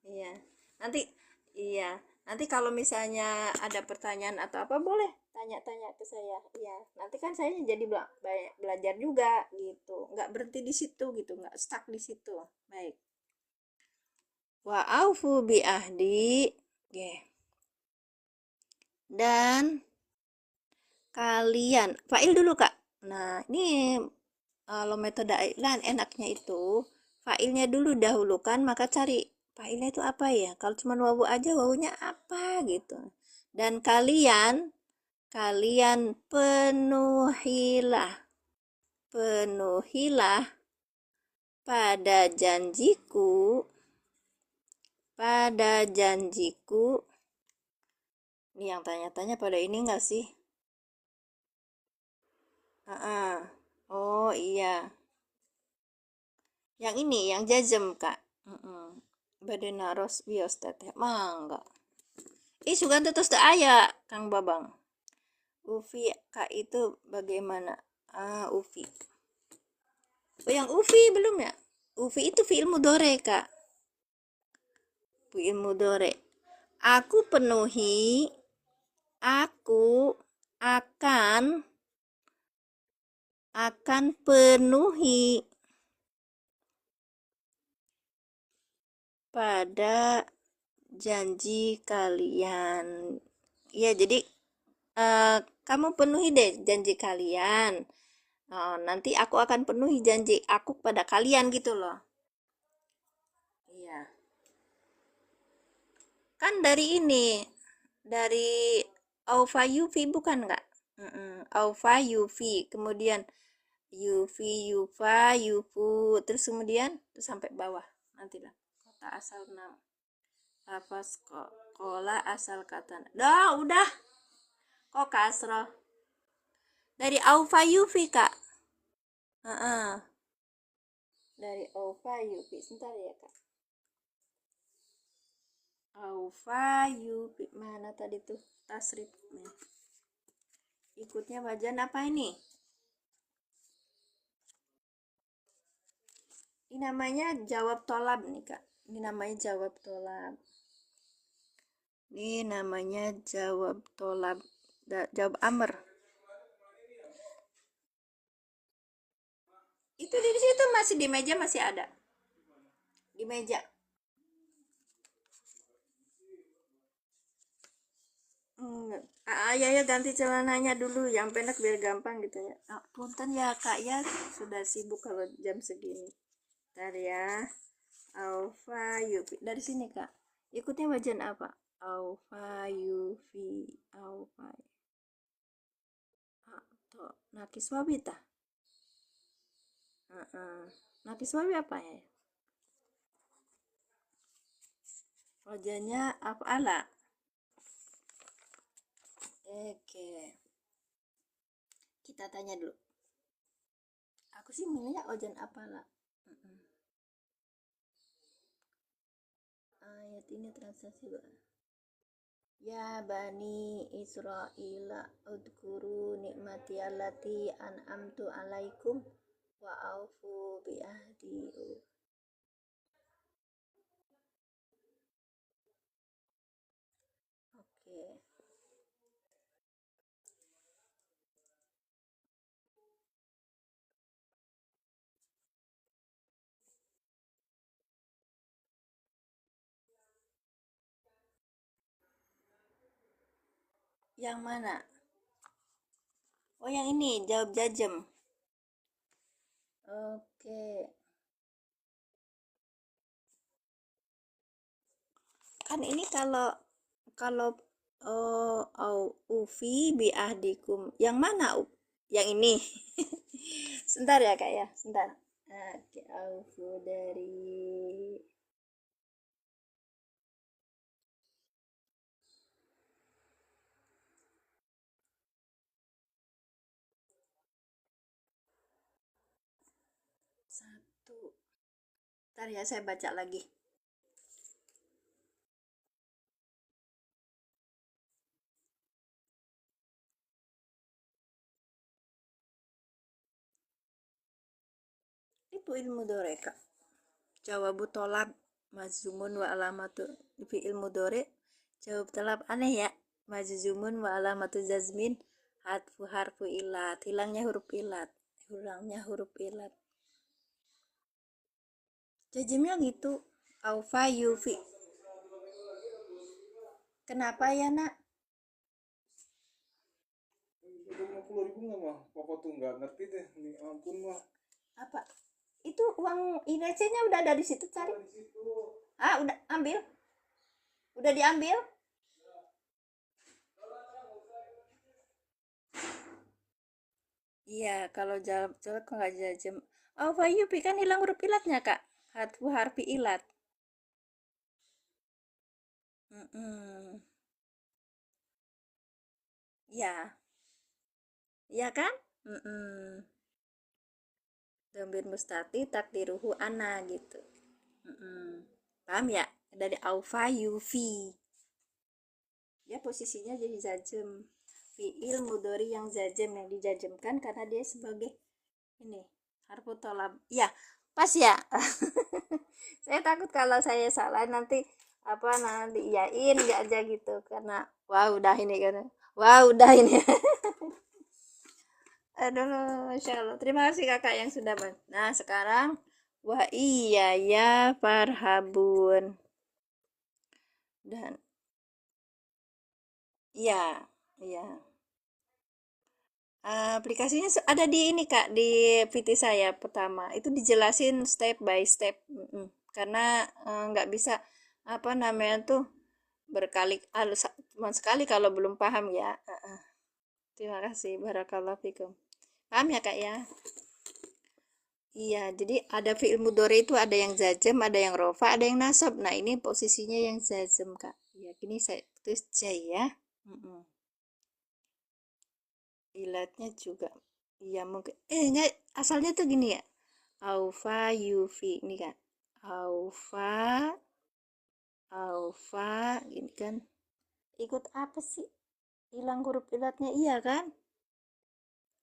Speaker 1: Iya. Nanti iya. Nanti kalau misalnya ada pertanyaan atau apa boleh tanya-tanya ke saya. Iya. Nanti kan saya jadi belajar juga gitu. Nggak berhenti di situ gitu, nggak stuck di situ. Baik. Wa aufu bi ahdi. Oke. Dan kalian fa'il dulu, Kak. Nah, ini kalau metode iklan enaknya itu fa'ilnya dulu dahulukan, maka cari fa'ilnya itu apa ya, kalau cuma wawu aja wawunya apa gitu. Dan kalian penuhilah pada janjiku. Ini yang tanya-tanya pada ini enggak sih? Oh iya, yang ini yang jazm Kak. Badena ros bios teteh mangga. Sugan terus da aya Kang Babang. Ufi Kak itu bagaimana? Ufi. Oh, yang Ufi belum ya? Ufi itu fi'il mudhari, Kak. Fi'il mudhari. Aku penuhi, aku akan penuhi pada janji kalian. Ya, jadi kamu penuhi deh janji kalian. Nanti aku akan penuhi janji aku pada kalian gitu loh. Iya. Kan dari ini, dari Aufa Yufi bukan nggak? Aufa Yufi, kemudian Yufi, Yufa, Yufu, terus kemudian terus sampai bawah nanti lah. Kota asal nama. Lafaz kola asal kata. Dah, udah. Kok kasroh? Dari Aufa Yufi, Kak. Dari Aufa Yufi. Sebentar ya, Kak. Aufa Yufi. Mana tadi tuh tasrifnya? Ikutnya wajan apa ini? Ini namanya jawab tolab nih Kak. Ini namanya jawab tolab. Ini namanya jawab tolab. Jawab amr. Itu di situ masih di meja masih ada. Di meja. Ya ganti celananya dulu yang pendek biar gampang gitu ya. Punten ya Kak ya, sudah sibuk kalau jam segini. Ntar ya. Alfa Yufi. Dari sini Kak. Ikutnya wajan apa? Alfa Yufi. Alfa. Atau nakis wabita. Nakis wabi apa ya? Wajannya apa ala? Oke. Kita tanya dulu. Aku sih milihnya wajan apa lah. Ayat ini transaksi ya bani Israel udkuru nikmati allati an'amtu alaikum wa aufu bi ahdi. Oke. Yang mana? Oh, yang ini jawab jajem. Oke. Kan ini kalau kalau au ufi bi ahdikum. Yang mana? Yang ini. Sebentar ya, Kak ya. Sebentar. Oke, aufu dari satu. Ntar ya, saya baca lagi. Itu ilmu doreka. Jawabu tolab majzumun wa alamatu fi'il mudhari. Jawab tolab aneh ya. Majzumun wa alamatu jazmin hatfu harfu ilat. Hilangnya huruf ilat. Hilangnya huruf ilat. Jazmnya gitu. Aufa yufi. Kenapa ya, Nak?
Speaker 2: Udah 50.000 nggak mah? Papa tuh nggak ngerti deh. Nih ampun mah.
Speaker 1: Apa? Itu uang INC-nya udah ada di situ, cari.
Speaker 2: Di situ.
Speaker 1: Ah, udah ambil. Udah diambil. Iya, kalau jawab jawab kok nggak jajam. Oh, Fayubi kan hilang huruf ilatnya, Kak. Harfu harfi ilat. Mm-mm. Ya, iya kan? Mm-mm. Domir mustati takdiruhu ana gitu. Mm-mm. Paham ya? Dari aufa yufi. Dia posisinya jadi jajem. Fi'il mudori yang jajem, yang dijajemkan karena dia sebagai ini harfu tolab. Ya, pas ya. Saya takut kalau saya salah nanti apa nanti iyain nggak aja gitu karena wah udah ini kan. Wah udah ini. Aduh, Masya Allah. Terima kasih kakak yang sudah Nah, sekarang wah iya ya Farhabun. Dan iya, iya. Aplikasinya ada di ini Kak, di VT saya pertama. Itu dijelasin step by step. Mm-mm. Karena nggak bisa apa namanya tuh berkali cuma sekali kalau belum paham ya. Terima kasih. Barakallahu fikum. Paham ya Kak ya? Iya, jadi ada fi'il mudhari itu ada yang jazm, ada yang rofa, ada yang nasab. Nah, ini posisinya yang jazm, Kak. Ya, gini saya tulis J ya. Mm-mm. Ilatnya juga. Iya, mungkin. Enggak, asalnya tuh gini ya. Aufa yufi. Ini kan. Aufa, aufa. Gini kan. Ikut apa sih? Hilang huruf ilatnya, iya kan?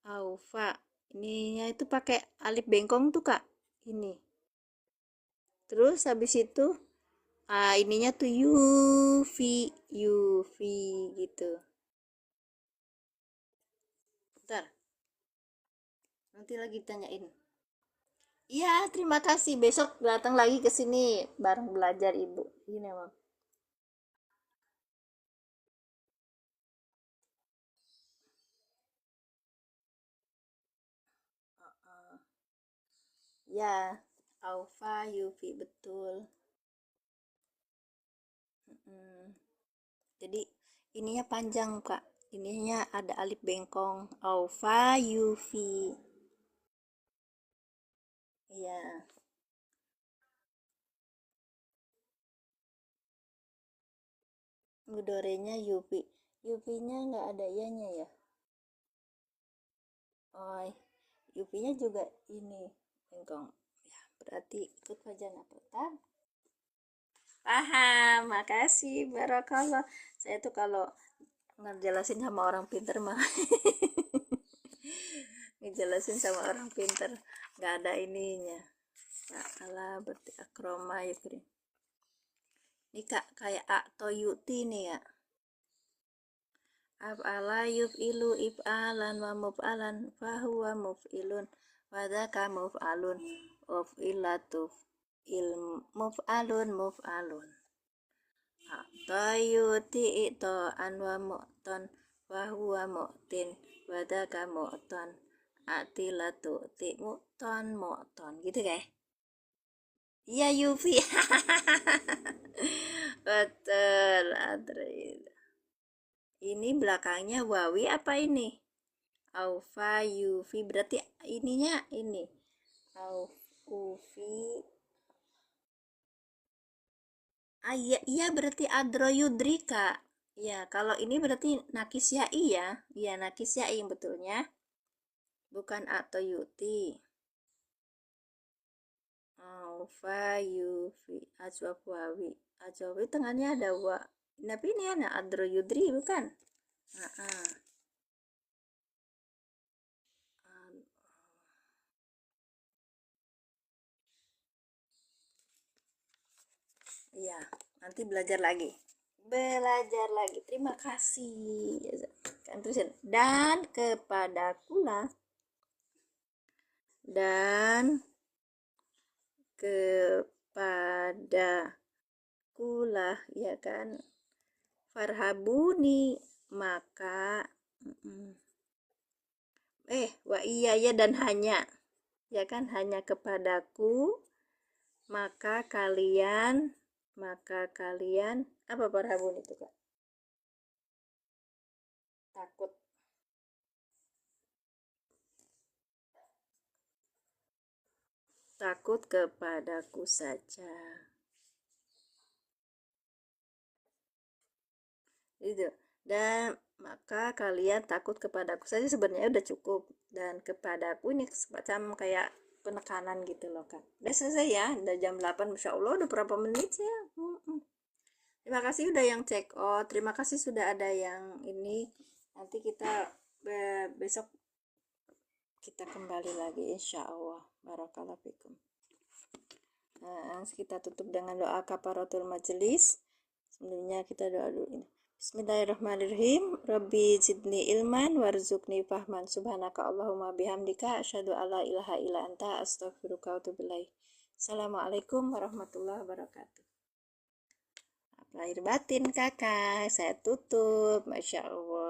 Speaker 1: Aufa. Ininya itu pakai alif bengkong tuh, Kak. Ini. Terus habis itu ininya tuh Yufi, Yufi gitu. Bentar, nanti lagi tanyain. Iya, terima kasih. Besok datang lagi ke sini bareng belajar Ibu. Ini memang. Ya, Aufa, Yufi betul. Mm-mm. Jadi ininya panjang, Kak. Ininya ada alif bengkong. Aufa, Yufi. Iya, mudorenya Yufi. Yufinya nggak ada ianya ya. Oh, UV-nya juga ini bengkong. Ya, berarti ikut wajana petang. Paham, makasih, barakallah. Saya tuh kalau ngejelasin sama orang pinter mah ngejelasin sama orang pinter nggak ada ininya. Allah berarti akroma yukri. Ini kak kayak atau yuti nih ya. Af'ala yuf'ilu if'alan wa muf'alan fahuwa muf'ilun wa dzaka muf'alun uf'ilatu il muf'alun muf'alun a'tayuti ito an wa mu'ton wa huwa mu'tin wa dzaka mu'ton atilatu ti mu'ton gitu kayak. Iya Yufi. Betul, Adri. Ini belakangnya wawi apa ini? Aufa Yufi berarti ininya ini. Ufi. Iya, iya berarti Adro Yudrika. Ya, kalau ini berarti nakis ya'i ya. Iya, nakis ya'i betulnya. Bukan atau yuti. Aufa Yufi Ajwab wawi. Ajwab tengahnya ada wa. Tapi ini ada Adro Yudri bukan? Nah, iya, nanti belajar lagi. Belajar lagi. Terima kasih. Kan terusin. Dan kepadakulah dan kepadakulah ya kan farhabuni maka wa iya ya dan hanya ya kan hanya kepadaku maka kalian apa farhabuni itu Kak? Takut takut kepadaku saja itu. Dan maka kalian takut kepadaku saja sebenarnya udah cukup, dan kepadaku ini semacam kayak penekanan gitu loh Kak. Udah selesai ya, udah jam 8, Masya Allah udah berapa menit ya. Terima kasih udah yang check out, terima kasih sudah ada yang ini. Nanti kita besok kita kembali lagi insya Allah. Barakallahu fikum. Nah, kita tutup dengan doa kafaratul majelis. Sebelumnya kita doa dulu ini. Bismillahirrahmanirrahim. Rabbi zidni ilman warzuqni fahman. Subhanaka Allahumma bihamdika asyhadu alla ilaha illa anta astaghfiruka wa atubu ilaik. Assalamualaikum warahmatullahi wabarakatuh. Lahir batin kakak, saya tutup. Masya Allah.